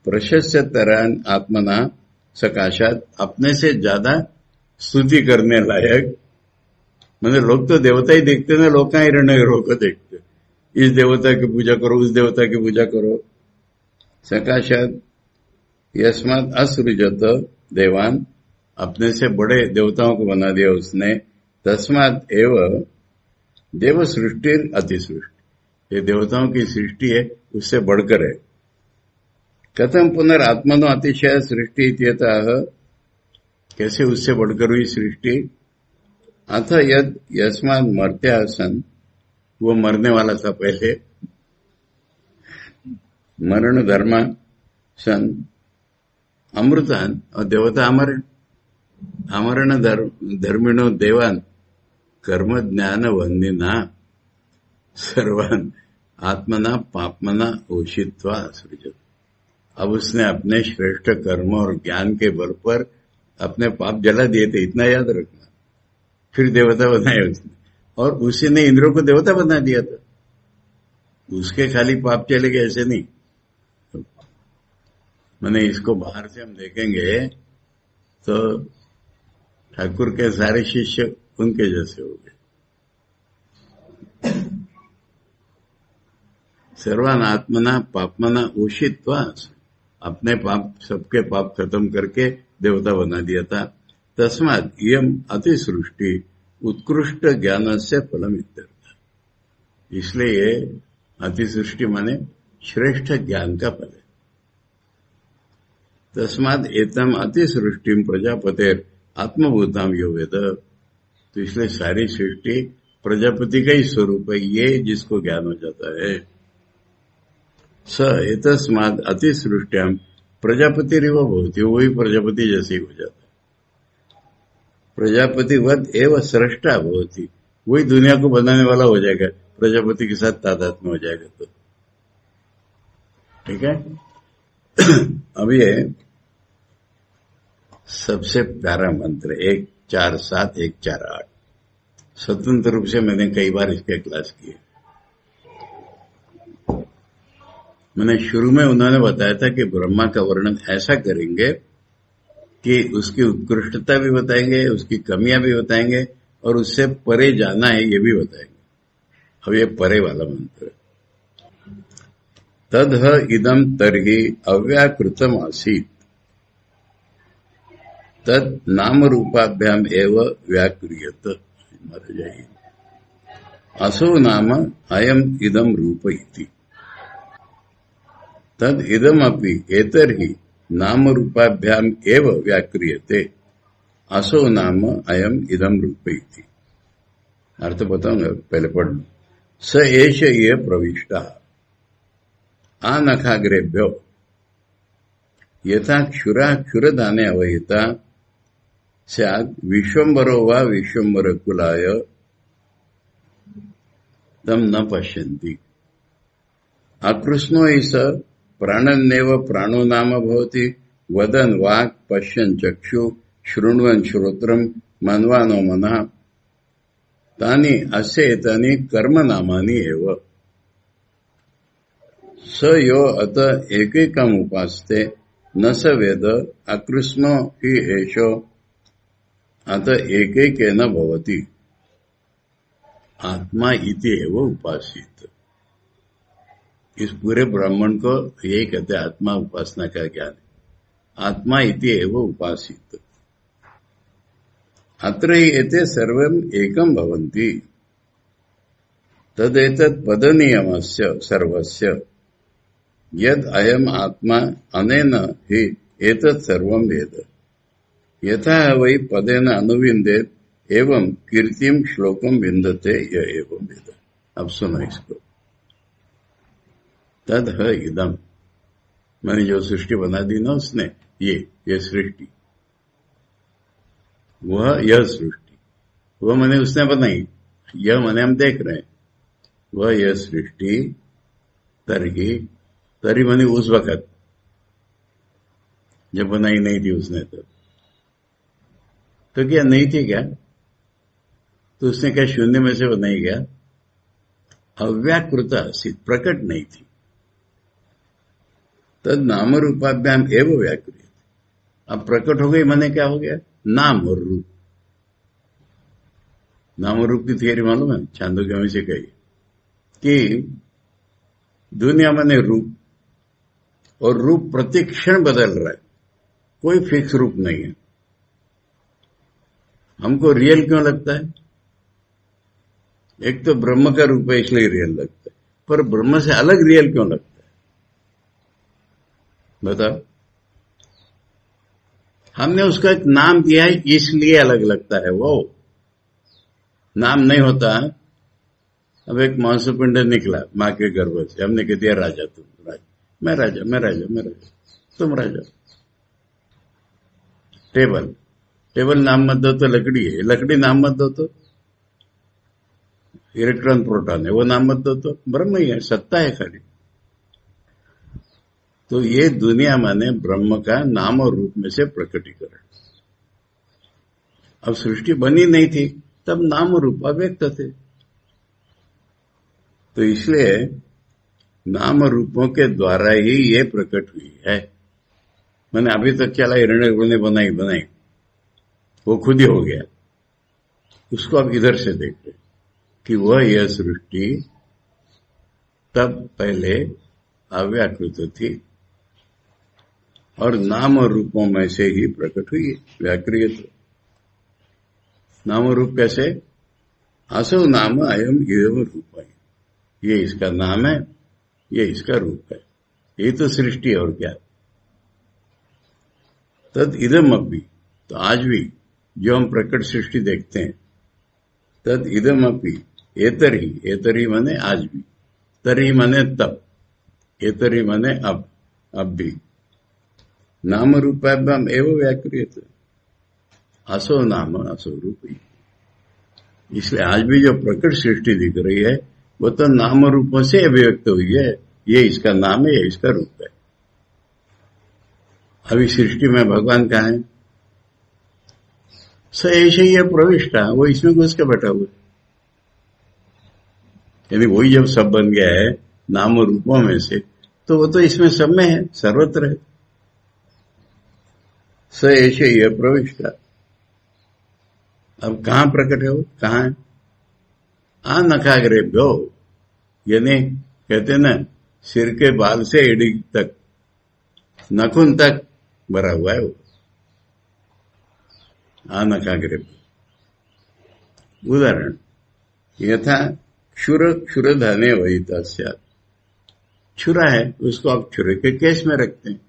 प्रशस्यतरान आत्मना सकाशात, अपने से ज्यादा स्तुति करने लायक। मतलब लोग तो देवता ही देखते ना, लोग कहाँ हिरण्यगर्भ को देखते। इस देवता की पूजा करो, उस देवता की पूजा करो। सकाशात यस्मात् असृजत देवान, अपने से बड़े देवताओं को बना दिया उसने। तस्मात् एव देव सृष्टि अति सृष्टि, ये देवताओं की सृष्टि है, उससे बढ़कर है। कथम पुनरात्मनो अतिशय सृष्टि इत्यतः, कैसे उससे बढ़कर हुई सृष्टि? अथ यद यस्मात् मर्त्या सन, वो मरने वाला था पहले, मरण धर्मा सन अमृतान, और देवता अमरण, अमरण धर्मिणो देवान कर्म ज्ञान वंदिना सर्वान आत्मना पापमना ओषित्वा सृजत। अब उसने अपने श्रेष्ठ कर्म और ज्ञान के बल पर अपने पाप जला दिए थे, इतना याद रखना। फिर देवता बनाया उसने, और उसी ने इंद्र को देवता बना दिया था। उसके खाली पाप चले गए ऐसे नहीं। मैंने इसको बाहर से हम देखेंगे तो ठाकुर के सारे शिष्य उनके जैसे हो गए। सर्वान आत्मना पापमना उषित्वा, अपने पाप, सबके पाप खत्म करके देवता बना दिया था। तस्मात् इयम अति सृष्टि उत्कृष्ट ज्ञान से फलम इत्यर्थ, इसलिए अति सृष्टि माने श्रेष्ठ ज्ञान का फल है। तस्मात् एतम अति सृष्टि प्रजापतेर आत्मभूताम यो वेद, तो इसलिए सारी सृष्टि प्रजापति का ही स्वरूप है, ये जिसको ज्ञान हो जाता है। स एतस्मात् अति सृष्टियाम प्रजापति रिव भवति, वही प्रजापति जैसे ही हो जाता है। प्रजापतिवत एवं सृष्टा भवति, वही दुनिया को बनाने वाला हो जाएगा, प्रजापति के साथ तादात्म्य हो जाएगा। तो ठीक है। अब ये सबसे प्यारा मंत्र 147 148, स्वतंत्र रूप से मैंने कई बार इसके क्लास किए। मैंने शुरू में उन्होंने बताया था कि ब्रह्मा का वर्णन ऐसा करेंगे कि उसकी उत्कृष्टता भी बताएंगे, उसकी कमियां भी बताएंगे, और उससे परे जाना है ये भी बताएंगे। अब ये परे वाला मंत्र, तद् इदम तर्हि अव्याकृतम आसीत् तद नाम रूपाभ्याम एव व्याक्रियत। असो नाम अयम इदम रूप इति, तद इदमपि एतर्हि नाम रूपाभ्याम एव व्याक्रियते, असो नाम अयम इदम रूप इति। अर्थ बताऊंगा, पहले पढ़ लो। स एष ये प्रविष्टा आनखाग्रेभ्यो यथा क्षुरा क्षुरदाने अवहिता स्यात् विश्वम्बरो वा विश्वम्बर कुलाय तम न पश्यन्ति। अकृष्णो हि स प्राणन्नेव प्राणो नाम भवति, वदन् वाक् पश्यन् चक्षु शृण्वन् श्रोत्रम् मन्वानो मनः, तानि अस्य एतानि कर्म नामानि एव। स यो अत एकैकम् उपास्ते न स वेद अकृष्णो हि एषो अत एकैकेन भवति, आत्मा इति एव उपासित। इस पूरे ब्राह्मण को यही कहते हैं, आत्मा उपासना का ज्ञान, आत्मा इति एव उपासित। अत्र हि एते सर्वम् एकं भवन्ति, तदेतत् पदनियमस्य सर्वस्य यद् अयम् आत्मा अनेन हि एतत् सर्वं वेद, यथा वै पदेन अनुविन्देत् एवं कीर्तिं श्लोकं विन्दते य एवं वेद। अब सुनो इसको। तद है इदम, मैंने जो सृष्टि बना दी ना उसने, ये सृष्टि, यह सृष्टि, वह मैंने उसने बनाई, यह मैंने हम देख रहे हैं, वह यह सृष्टि तरी मैंने उस वक्त जब बनाई नहीं थी उसने, तो क्या नहीं थी क्या? तो उसने क्या शून्य में से बनाई क्या? अव्याकृता आसीत, प्रकट नहीं थी। तद नाम रूपाभ्याम एवं व्याकृत, अब प्रकट हो गई, माने क्या हो गया? नाम और रूप। नाम और रूप की थियरी मालूम है? छांदोग्य में से कही कि दुनिया माने रूप, और रूप प्रतिक्षण बदल रहा है, कोई फिक्स रूप नहीं है। हमको रियल क्यों लगता है? एक तो ब्रह्म का रूप है इसलिए रियल लगता है, पर ब्रह्म से अलग रियल क्यों लगता है? बताओ। हमने उसका एक नाम दिया है इसलिए अलग लगता है। वो नाम नहीं होता है। अब एक मांसपिंड निकला मां के गर्भ से, हमने कह दिया राजा, तुम राजा, मैं राजा, मैं राजा, मैं राजा, तुम राजा। टेबल नाम मत दो तो लकड़ी है, लकड़ी नाम मत दो तो इलेक्ट्रॉन प्रोटॉन है, वो नाम मत दो तो ब्रह्म ही है, सत्ता है खाली। तो ये दुनिया माने ब्रह्म का नाम और रूप में से प्रकटीकरण। अब सृष्टि बनी नहीं थी तब नाम और रूप अव्यक्त थे, तो इसलिए नाम और रूपों के द्वारा ही ये प्रकट हुई है। मैंने अभी तक चला हिरण्यगर्भ ने बनाई, वो खुद ही हो गया। उसको अब इधर से देखते कि वह यह सृष्टि तब पहले अव्याकृत थी और नाम और रूपों में से ही प्रकट हुई, व्याकृत। नाम और रूप कैसे? असो नाम अयम इदम रूप है, ये इसका नाम है, ये इसका रूप है, ये तो सृष्टि है और क्या। तद इदम अपि, तो आज भी जो हम प्रकट सृष्टि देखते हैं, तद इदम अपि एतरी माने आज भी, तरी माने तब, एतरी माने अब भी, नाम रूपाभ्याम एवं व्याकृत, असो नाम असो रूप। इसलिए आज भी जो प्रकट सृष्टि दिख रही है वो तो नाम रूपों से अभिव्यक्त हुई है, ये इसका नाम है, ये इसका रूप है। अभी सृष्टि में भगवान कहाँ है? स ऐसे ही प्रविष्टा, वो इसमें घुस के बैठा हुआ है। यानी वही जब सब बन गया है नाम रूपों में से, तो वो तो इसमें सब में है, सर्वत्र है। स ऐसे ही प्रविष्टा, अब कहां प्रकट है वो? कहां है? आ नखाग्रेभ्यो, यानी कहते ना सिर के बाल से एड़ी तक, नखुन तक भरा हुआ है वो। आ नखाग्रेभ्यो। उदाहरण, यथा क्षुरधने वहिता स्यात्, छुरा है उसको आप छुरे के केस में रखते हैं।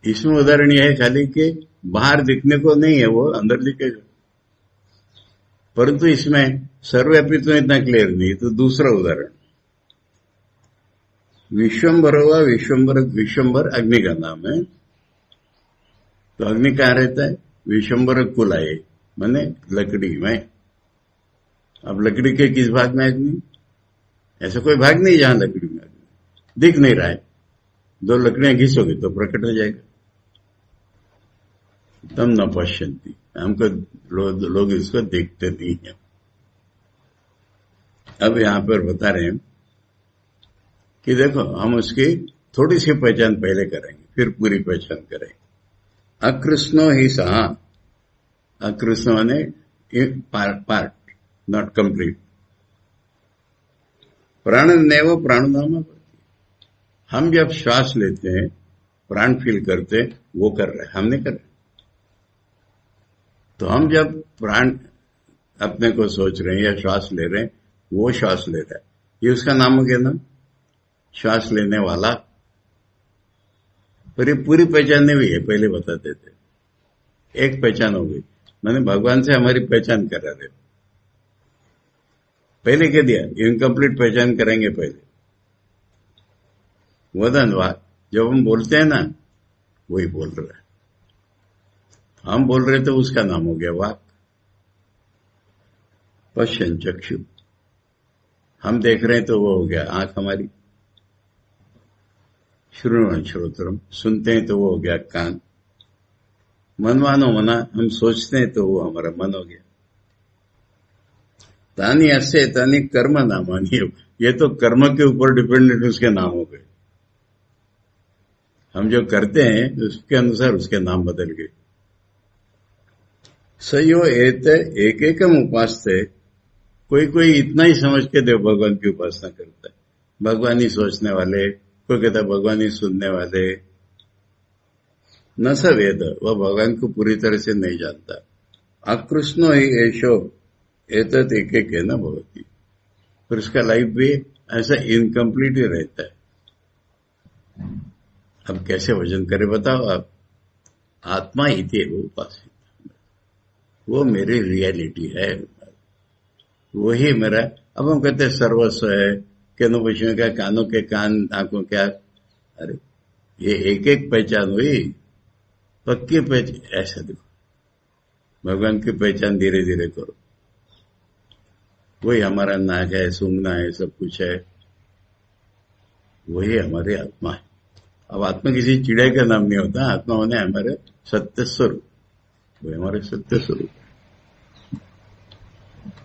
इसमें उदाहरण यह है खाली कि बाहर दिखने को नहीं है, वो अंदर दिखेगा, परंतु इसमें सर्वव्यापी तो इतना क्लियर नहीं। तो दूसरा उदाहरण, विश्वम्भर हुआ, विश्वम्भर अग्नि का नाम है। तो अग्नि कहाँ रहता है? विश्वम्भर कुल आए माने लकड़ी में। अब लकड़ी के किस भाग में अग्नि? ऐसा कोई भाग नहीं जहां लकड़ी में अग्नि दिख नहीं रहा है। दो लकड़ियां घिसोगे तो प्रकट हो जाएगा। तम न पश्यंती, हमको लोग इसको देखते नहीं है। अब यहां पर बता रहे हैं कि देखो, हम उसकी थोड़ी सी पहचान पहले करेंगे, फिर पूरी पहचान करेंगे। अकृष्णो ही सहा, अकृष्ण माने पार्ट, नॉट कंप्लीट। प्राण नेव प्राणनाम, हम जब श्वास लेते हैं, प्राण फील करते हैं, वो कर रहे हैं, हम नहीं कर रहे। तो हम जब प्राण अपने को सोच रहे हैं या श्वास ले रहे हैं, वो श्वास ले रहा है, ये उसका नाम हो गया ना, श्वास लेने वाला। पर ये पूरी पहचान नहीं है, पहले बताते थे। एक पहचान हो गई, मैंने भगवान से हमारी पहचान करा रहे, पहले कह दिया, इनकम्प्लीट पहचान करेंगे पहले। वदन वाक, जब हम बोलते हैं ना, वही बोल रहा है। हम बोल रहे तो उसका नाम हो गया वाक। पश्यन चक्षु, हम देख रहे हैं तो वो हो गया आंख हमारी। श्रुण्वन् श्रोत्रम, सुनते हैं तो वो हो गया कान। मनवानो मना, हम सोचते हैं तो वो हमारा मन हो गया। तानी ऐसे तानी कर्म नामानी, ये तो कर्म के ऊपर डिपेंडेंट उसके नाम हो गए। हम जो करते हैं उसके अनुसार उसके नाम बदल गए। सयो एत एक एकम उपासते, कोई कोई इतना ही समझ के देव भगवान की उपासना करता है, भगवान ही सोचने वाले, कोई कहता है भगवान ही सुनने वाले। न स वेद, वह भगवान को पूरी तरह से नहीं जानता। अकृष्णो ही ऐशो एतत एक एक है न भवती, फिर उसका लाइफ भी ऐसा इनकम्प्लीट ही रहता है। अब कैसे वजन करे बताओ आप। आत्मा ही थे वो उपासित, वो मेरी रियलिटी है, वही मेरा। अब हम कहते हैं सर्वस्व है, केनों पशुओं का, कानों के कान, आंखों क्या। अरे ये एक एक पहचान हुई, पक्की पहचान। ऐसा देखो, भगवान की पहचान धीरे धीरे करो। वही हमारा नाक है, सूंघना है, सब कुछ है, वही हमारी आत्मा है। अब आत्मा किसी चिड़ै का नाम नहीं होता, आत्मा होने हमारे सत्य स्वरूप, वो हमारे सत्य स्वरूप।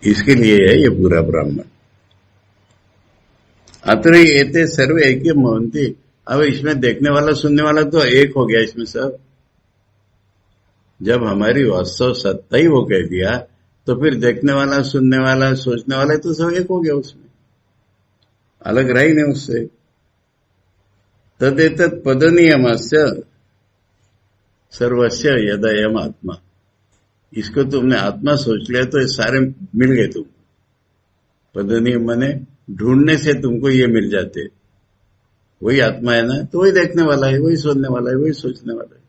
इसके लिए है ये पूरा ब्राह्मण। अत्र एते सर्वे एक महंती, अब इसमें देखने वाला सुनने वाला तो एक हो गया इसमें सब। जब हमारी वास्तव सत्ता ही वो कह दिया, तो फिर देखने वाला, सुनने वाला, सोचने वाला तो सब एक हो गया, उसमें अलग रहा ही नहीं उससे। तदेतत् पदनियमस्य सर्वस्य यदयम आत्मा, इसको तुमने आत्मा सोच लिया तो ये सारे मिल गए तुम। पदनियम माने ढूंढने से तुमको ये मिल जाते, वही आत्मा है ना, तो वही देखने वाला है, वही सुनने वाला है, वही सोचने वाला है।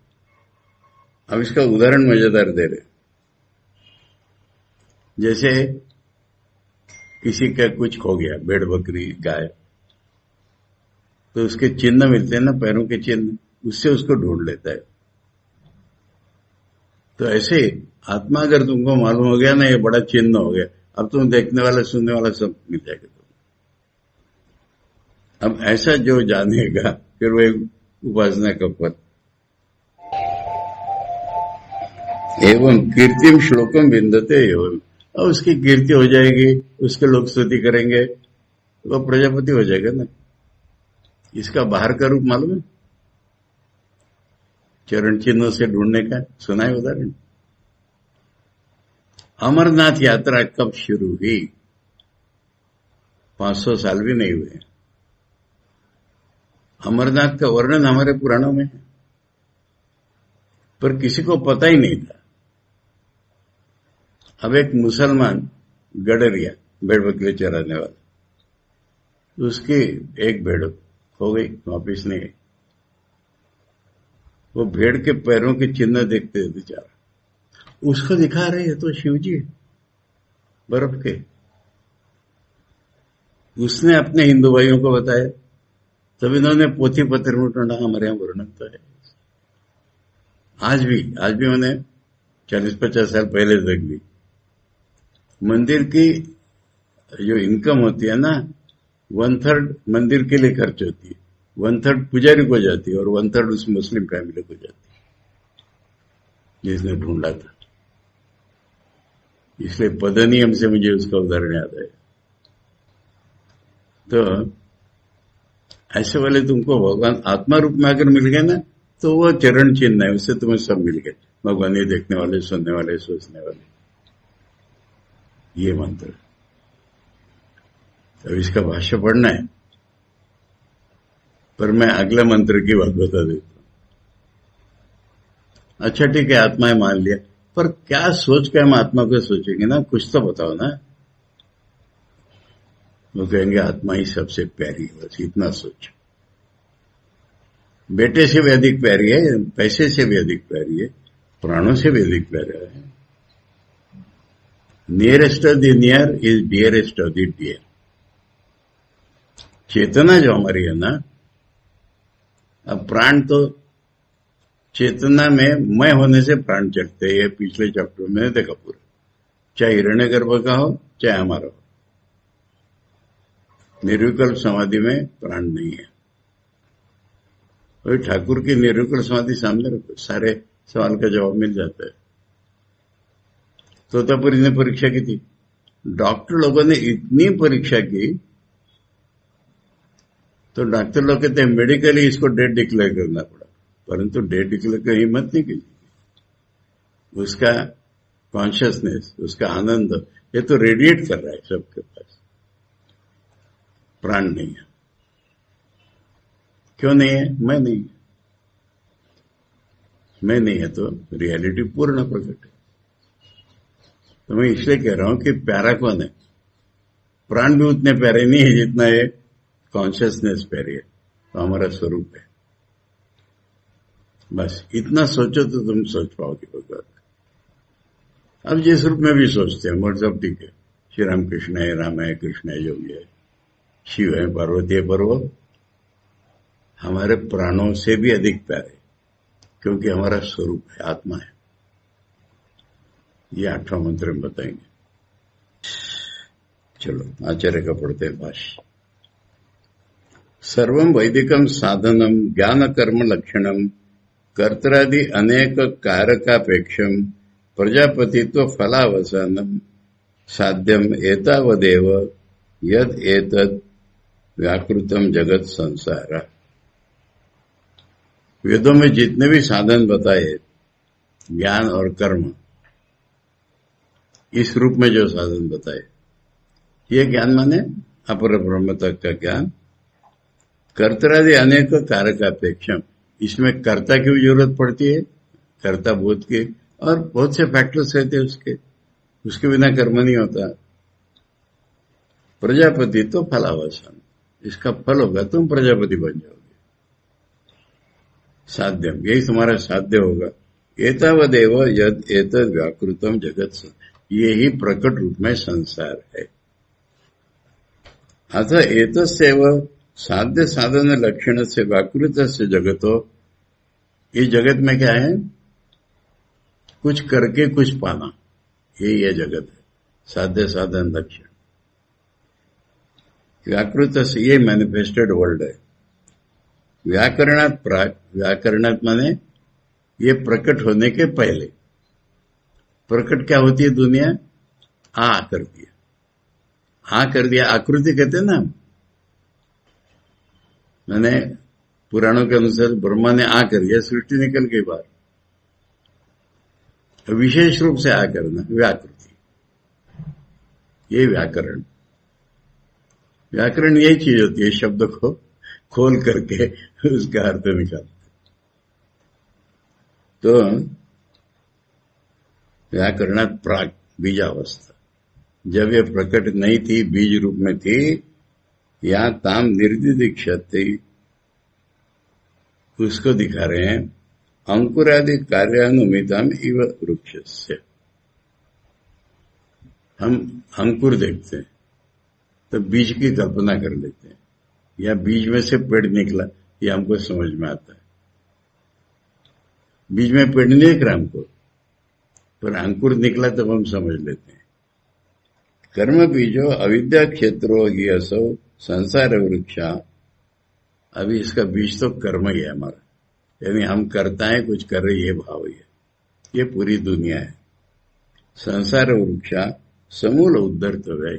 अब इसका उदाहरण मजेदार दे रहे। जैसे किसी का कुछ खो गया, भेड़ बकरी गाय, तो उसके चिन्ह मिलते हैं ना, पैरों के चिन्ह, उससे उसको ढूंढ लेता है। तो ऐसे आत्मा अगर तुमको मालूम हो गया ना, ये बड़ा चिन्ह हो गया, अब तुम देखने वाला, सुनने वाला सब मिल जाएगा तुम। अब ऐसा जो जानेगा, फिर वो एक उपासना का पद। एवं कीर्तिम श्लोकम विंदते एवं, और उसकी कीर्ति हो जाएगी, उसके लोग स्तुति करेंगे, वो प्रजापति हो जाएगा ना। इसका बाहर का रूप मालूम है, चरण चिन्हों से ढूंढने का सुना है उदाहरण। अमरनाथ यात्रा कब शुरू हुई? 500 साल भी नहीं हुए। अमरनाथ का वर्णन हमारे पुराणों में है, पर किसी को पता ही नहीं था। अब एक मुसलमान गडरिया, भेड़ बकरी चराने वाला, उसकी एक भेड़ हो गई, वापिस नहीं गई। वो भेड़ के पैरों के चिन्ह देखते थे बेचारा, उसको दिखा रहे हैं तो शिव जी बर्फ के। उसने अपने हिंदू भाइयों को बताया, तब इन्होंने पोथी पत्र में ढूंढा, हमारे यहां वर्णन तो है। आज भी मैंने 40-50 साल पहले देख ली। मंदिर की जो इनकम होती है ना, 1/3 मंदिर के लिए खर्च होती है, 1/3 पुजारी को जाती है, और 1/3 उस मुस्लिम फैमिली को जाती है जिसने ढूंढा था। इसलिए पदनियम से मुझे उसका उदाहरण याद है। तो ऐसे वाले तुमको भगवान आत्मा रूप में अगर मिल गए ना, तो वो चरण चिन्ह है, उससे तुम्हें सब मिल गए। भगवान ये देखने वाले, सुनने वाले, सोचने वाले, ये मंत्र। अब इसका भाष्य पढ़ना है, पर मैं अगले मंत्र की बात बता देता हूं। अच्छा ठीक है, आत्मा मान लिया, पर क्या सोच के हम आत्मा को सोचेंगे ना, कुछ तो बताओ ना। वो कहेंगे आत्मा ही सबसे प्यारी है, बस इतना सोचो। बेटे से भी अधिक प्यारी है, पैसे से भी अधिक प्यारी है, प्राणों से भी अधिक प्यारा है। Nearest of the near is dearest of the dear. चेतना जो हमारी है ना, अब प्राण तो चेतना में मैं होने से प्राण चढ़ते हैं। ये पिछले चैप्टर में देखा पूरा, चाहे हिरण्यगर्भ का हो चाहे हमारा हो। निर्विकल्प समाधि में प्राण नहीं है। वही ठाकुर की निर्विकल्प समाधि सामने रखो, सारे सवाल का जवाब मिल जाता है। तोतापुरी ने परीक्षा की थी, डॉक्टर लोगों ने इतनी परीक्षा की तो डॉक्टर लोग कहते हैं मेडिकली इसको डेड डिक्लेयर करना पड़ा, परंतु डेड डिक्लेयर की हिम्मत नहीं की। उसका कॉन्शियसनेस, उसका आनंद, ये तो रेडिएट कर रहा है सबके पास। प्राण नहीं है। क्यों नहीं है? मैं नहीं है। मैं नहीं है तो रियलिटी पूर्ण प्रकट है। तो मैं इसलिए कह रहा हूं कि प्यारा कौन है? प्राण भी उतने प्यारे नहीं है जितना ये कॉन्शियसनेस प्यारी है। तो हमारा स्वरूप है। बस इतना सोचो तो तुम सोच पाओगे भगवान। अब जिस रूप में भी सोचते हैं मोड सब ठीक है। श्री राम कृष्ण है, राम है, कृष्ण है, योगी है, शिव है, पार्वती है, पर वो हमारे प्राणों से भी अधिक प्यारे, क्योंकि हमारा स्वरूप है, आत्मा है। ये 8वां मंत्र में बताएंगे। चलो आचार्य का पढ़ते हैं भाष्य। सर्वं वैदिकं साधनं ज्ञान कर्म लक्षणं कर्तरादि अनेक कारकापेक्षं प्रजापतित्व फलावसानं साध्यम एतावदेव यद एतद व्याकृतम जगत संसार। वेदों में जितने भी साधन बताए, ज्ञान और कर्म, इस रूप में जो साधन बताए, ये ज्ञान माने अपर ब्रह्म तक का ज्ञान। कर्तरादि अनेक कारकापेक्षम, इसमें कर्ता की भी जरूरत पड़ती है, कर्ता बोध की, और बहुत से फैक्टर्स रहते हैं उसके बिना कर्म नहीं होता। प्रजापति तो फलावसान, इसका फल होगा तुम प्रजापति बन जाओगे। साध्यम, यही तुम्हारा साध्य होगा। एतावदेव यद एतद व्याकृतम जगत, ये ही प्रकट रूप में संसार है। अतः एतस्यैव साध्य साधन लक्षण से व्याकृत से जगतो, इस जगत में क्या है? कुछ करके कुछ पाना, यही है जगत है। साध्य साधन लक्षण व्याकृत से, ये मैनिफेस्टेड वर्ल्ड है। व्याकरणात् प्राक, व्याकरणात् माने ये प्रकट होने के पहले। प्रकट क्या होती है दुनिया? आ कर दिया, आ कर दिया, आकृति कहते हैं ना। मैंने पुराणों के अनुसार ब्रह्मा ने आ कर दिया, सृष्टि निकल गई बाहर। विशेष रूप से आ करना, व्याकृति, ये व्याकरण। व्याकरण यही चीज होती है, शब्द को खोल करके उसका अर्थ निकालते। तो व्याकरणात् प्राक, बीजावस्था, जब ये प्रकट नहीं थी, बीज रूप में थी, यहां ताम निर्दिदीक्षते, उसको दिखा रहे हैं। अंकुरादि कार्यानुमितम इव वृक्षस्य। हम अंकुर देखते हैं तो बीज की कल्पना कर लेते हैं, या बीज में से पेड़ निकला, ये हमको समझ में आता है। बीज में पेड़ नहीं दिख रहा हमको, पर अंकुर निकला तब हम समझ लेते हैं। कर्म बीजो अविद्या क्षेत्रो ही असो संसार वृक्षा। अभी इसका बीज तो कर्म ही है हमारा, यानी हम करता है, कुछ कर रहे, ये भाव ही है। ये पूरी दुनिया है। संसार वृक्षा समूल उद्धर्त है।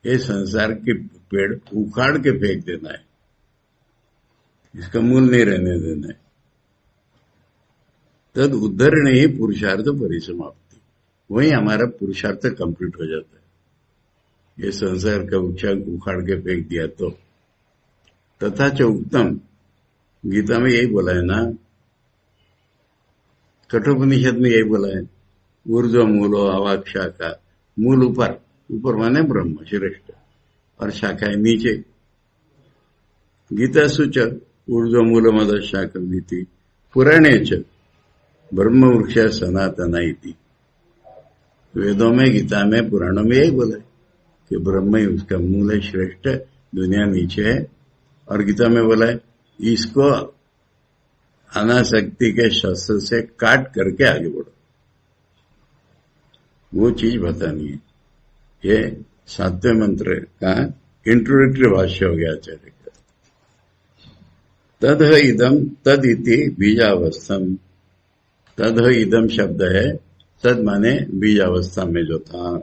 ये संसार के पेड़ उखाड़ के फेंक देना है, इसका मूल नहीं रहने देना है। तद उद्धरण ही पुरुषार्थ परिसमाप्ति, वही हमारा पुरुषार्थ कंप्लीट हो जाता है। ये संसार का वृक्ष उखाड़ के फेंक दिया तो। तथा च उत्तम, गीता में यही बोला है ना, कठोपनिषद में यही बोला है। ऊर्ध्व मूलो अवाक शाखा, मूल ऊपर, ऊपर माने ब्रह्म श्रेष्ठ, और शाखाएं नीचे। गीता सूच ऊर्ध्व मूल मद शाखा नीति पुराणे च ब्रह्म वृक्ष सनातना इति। वेदों में, गीता में, पुराणों में यही बोला है कि ब्रह्म ही उसका मूल है, श्रेष्ठ, दुनिया नीचे है। और गीता में बोला है इसको अनासक्ति के शस्त्र से काट करके आगे बढ़ो, वो चीज बतानी है। ये 7वें मंत्र का इंट्रोडक्टरी भाष्य हो गया आचार्य का। तद इदम तद इति बीजावस्थम। तद इदम शब्द है, तद माने बीजावस्था में जो था।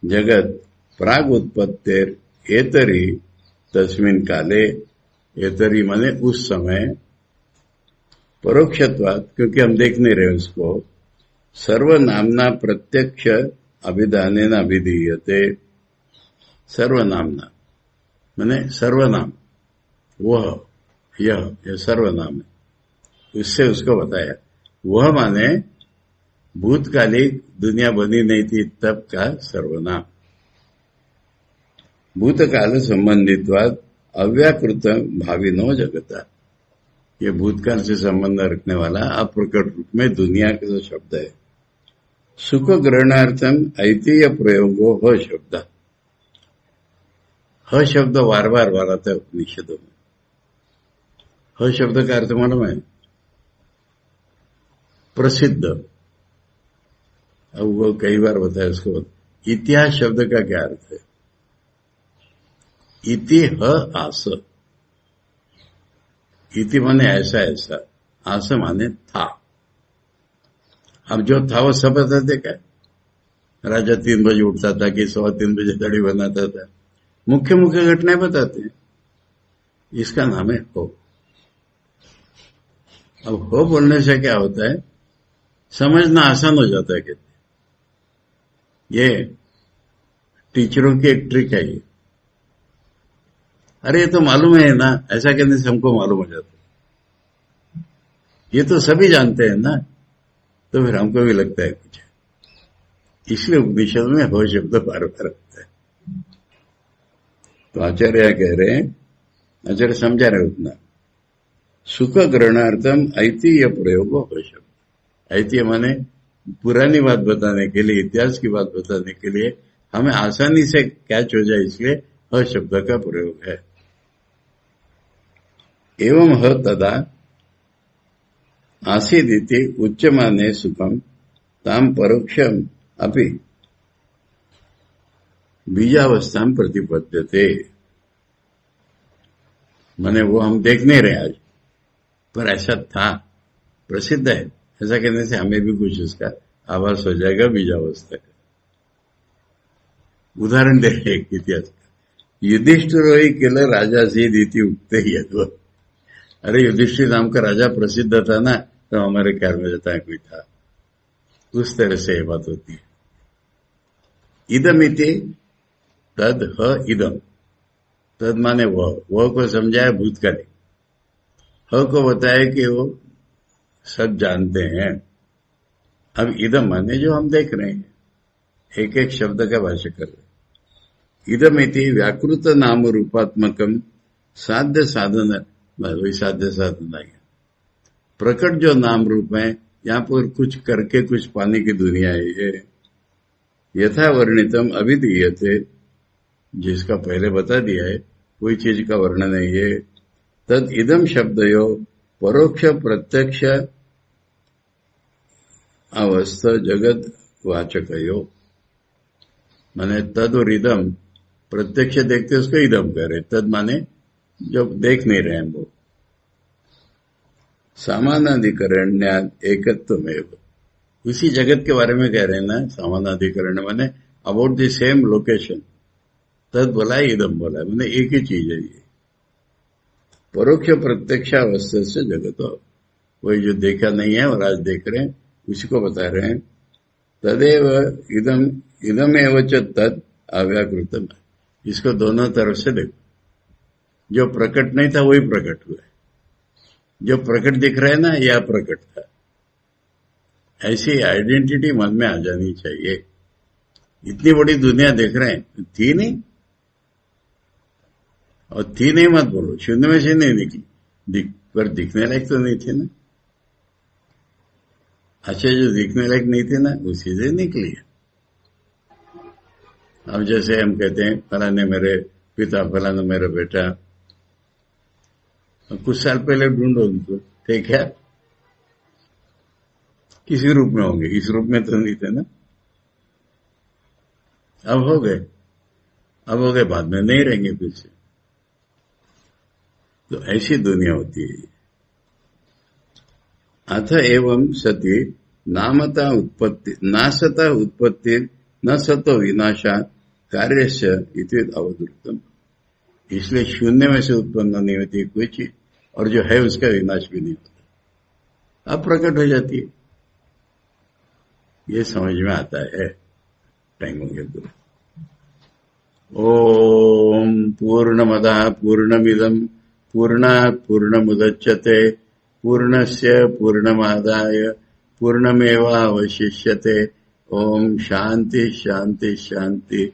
जगत प्राग उत्पत्तिर एतरी तस्मिन काले, एतरी माने उस समय, परोक्षत्वात् क्योंकि हम देख नहीं रहे उसको, सर्वनामना प्रत्यक्ष अभिधानेन अभिधीयते। सर्वनामना माने सर्वनाम, वह यह सर्वनाम है, उससे उसको बताया। वह माने भूतकालिक दुनिया बनी नहीं थी तब का सर्वनाम। भूतकाल संबंधित्वाद अव्याकृत भाविनो जगता, ये भूतकाल से संबंध रखने वाला अप्रकट रूप में दुनिया का जो शब्द है। सुख ग्रहणार्थम ऐतिह्य प्रयोगो ह शब्द। ह शब्द बार बार आता है उपनिषदों में। ह शब्द का अर्थ मालूम है? प्रसिद्ध। अब वो कई बार बताया उसको। इतिहास शब्द का क्या अर्थ है? इति ह आस। इति माने ऐसा ऐसा, आस माने था। अब जो था वो सब बताते क्या? राजा 3 बजे उठता था कि 3:15 बजे दाढ़ी बनाता था, मुख्य मुख्य घटनाएं बताते हैं। इसका नाम है हो। अब हो बोलने से क्या होता है, समझना आसान हो जाता है। कहते ये टीचरों की एक ट्रिक है ये। अरे ये तो मालूम है ना, ऐसा कहने से हमको मालूम हो जाता है। ये तो सभी जानते हैं ना, तो फिर हमको भी लगता है कुछ। इसलिए उपनिषद में हो शब्द बार बार आता है। तो आचार्य कह रहे हैं, आचार्य समझा रहे उतना। सुख ग्रहणार्थम ऐतिह्य प्रयोग हो शब्द। ऐतिह्य माने पुरानी बात बताने के लिए, इतिहास की बात बताने के लिए हमें आसानी से कैच हो जाए, इसलिए ह शब्द का प्रयोग है। एवं ह तदा आसीदिति उच्यमाने सुखम ताम परोक्षम अपि बीजावस्था प्रतिपद्यते। माने वो हम देख नहीं रहे आज, पर ऐसा था, प्रसिद्ध है। ऐसा कहने से हमें भी कुछ उसका आभास हो जाएगा बीजावस्था का। उदाहरण दे रहे एक इतिहास का। युधिष्ठिर केले राजा से दीति उगते ही है। अरे युधिष्ठिर नाम का राजा प्रसिद्ध था ना, तो हमारे ख्याल में जाता है कोई था। उस तरह से ये बात होती है। इदम इति तद ह इदम। तद माने वह को समझाया भूतकाली, ह को बताया कि वो सब जानते हैं। अब इदम माने जो हम देख रहे हैं, एक एक शब्द का भाष्य कर रहे। इदम इति व्याकृत नाम रूपात्मकम साध्य साधन, वही साध्य साधन है। प्रकट जो नाम रूप है, यहाँ पर कुछ करके कुछ पाने की दुनिया है ये। यथा वर्णितम अभिधीयते, जिसका पहले बता दिया है, कोई चीज का वर्णन है ये। तद इदम शब्दयो परोक्ष प्रत्यक्ष अवस्था जगत वाचकयो। माने तद और इदम, प्रत्यक्ष देखते उसको इदम कह रहे। तद माने जो देख नहीं रहे हैं वो। सामानाधिकरण एकत्व में, उसी जगत के बारे में कह रहे हैं ना। सामानाधिकरण माने अबाउट द सेम लोकेशन। तद बोला है, इदम बोला है, मैंने एक ही चीज है ये। परोक्ष प्रत्यक्षावस्था से जगत हो, वही जो देखा नहीं है और आज देख रहे हैं, उसी को बता रहे हैं। तदेव इदम इदमेव च तद अव्याकृतम। इसको दोनों तरफ से देखो। जो प्रकट नहीं था वही प्रकट हुआ है, जो प्रकट दिख रहा है ना, यह प्रकट था। ऐसी आइडेंटिटी मन में आ जानी चाहिए। इतनी बड़ी दुनिया देख रहे हैं, थी नहीं, और थी नहीं मत बोलो, शून्य में से नहीं निकली, पर दिखने लायक तो नहीं थी ना। अच्छा, जो दिखने लायक नहीं थे ना, उसी से निकली है। अब जैसे हम कहते हैं फलाने मेरे पिता, फलाना मेरा बेटा, कुछ साल पहले ढूंढो उनको, थे क्या? किसी रूप में होंगे, इस रूप में तो नहीं थे ना। अब हो गए, बाद में नहीं रहेंगे फिर से। तो ऐसी दुनिया होती है। अथ एवं सति नामता उत्पत्ति नासता उत्पत्ति न सतो विनाशा कार्यस्य इति अवधुतम। इसलिए शून्य में से उत्पन्न नहीं होती कोई चीज, और जो है उसका विनाश भी नहीं होता, अब प्रकट हो जाती है। ये समझ में आता है टाइम हो गया। ओम पूर्णमदः पूर्णमिदं पूर्णात् पूर्णमुदच्यते पूर्णस्य पूर्णमादाय पूर्णमेवावशिष्यते। ओम शांति शांति शांति।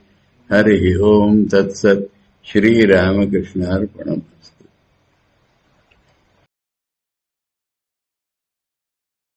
हरि ओम तत्सत्। श्री रामकृष्णार्पणम्।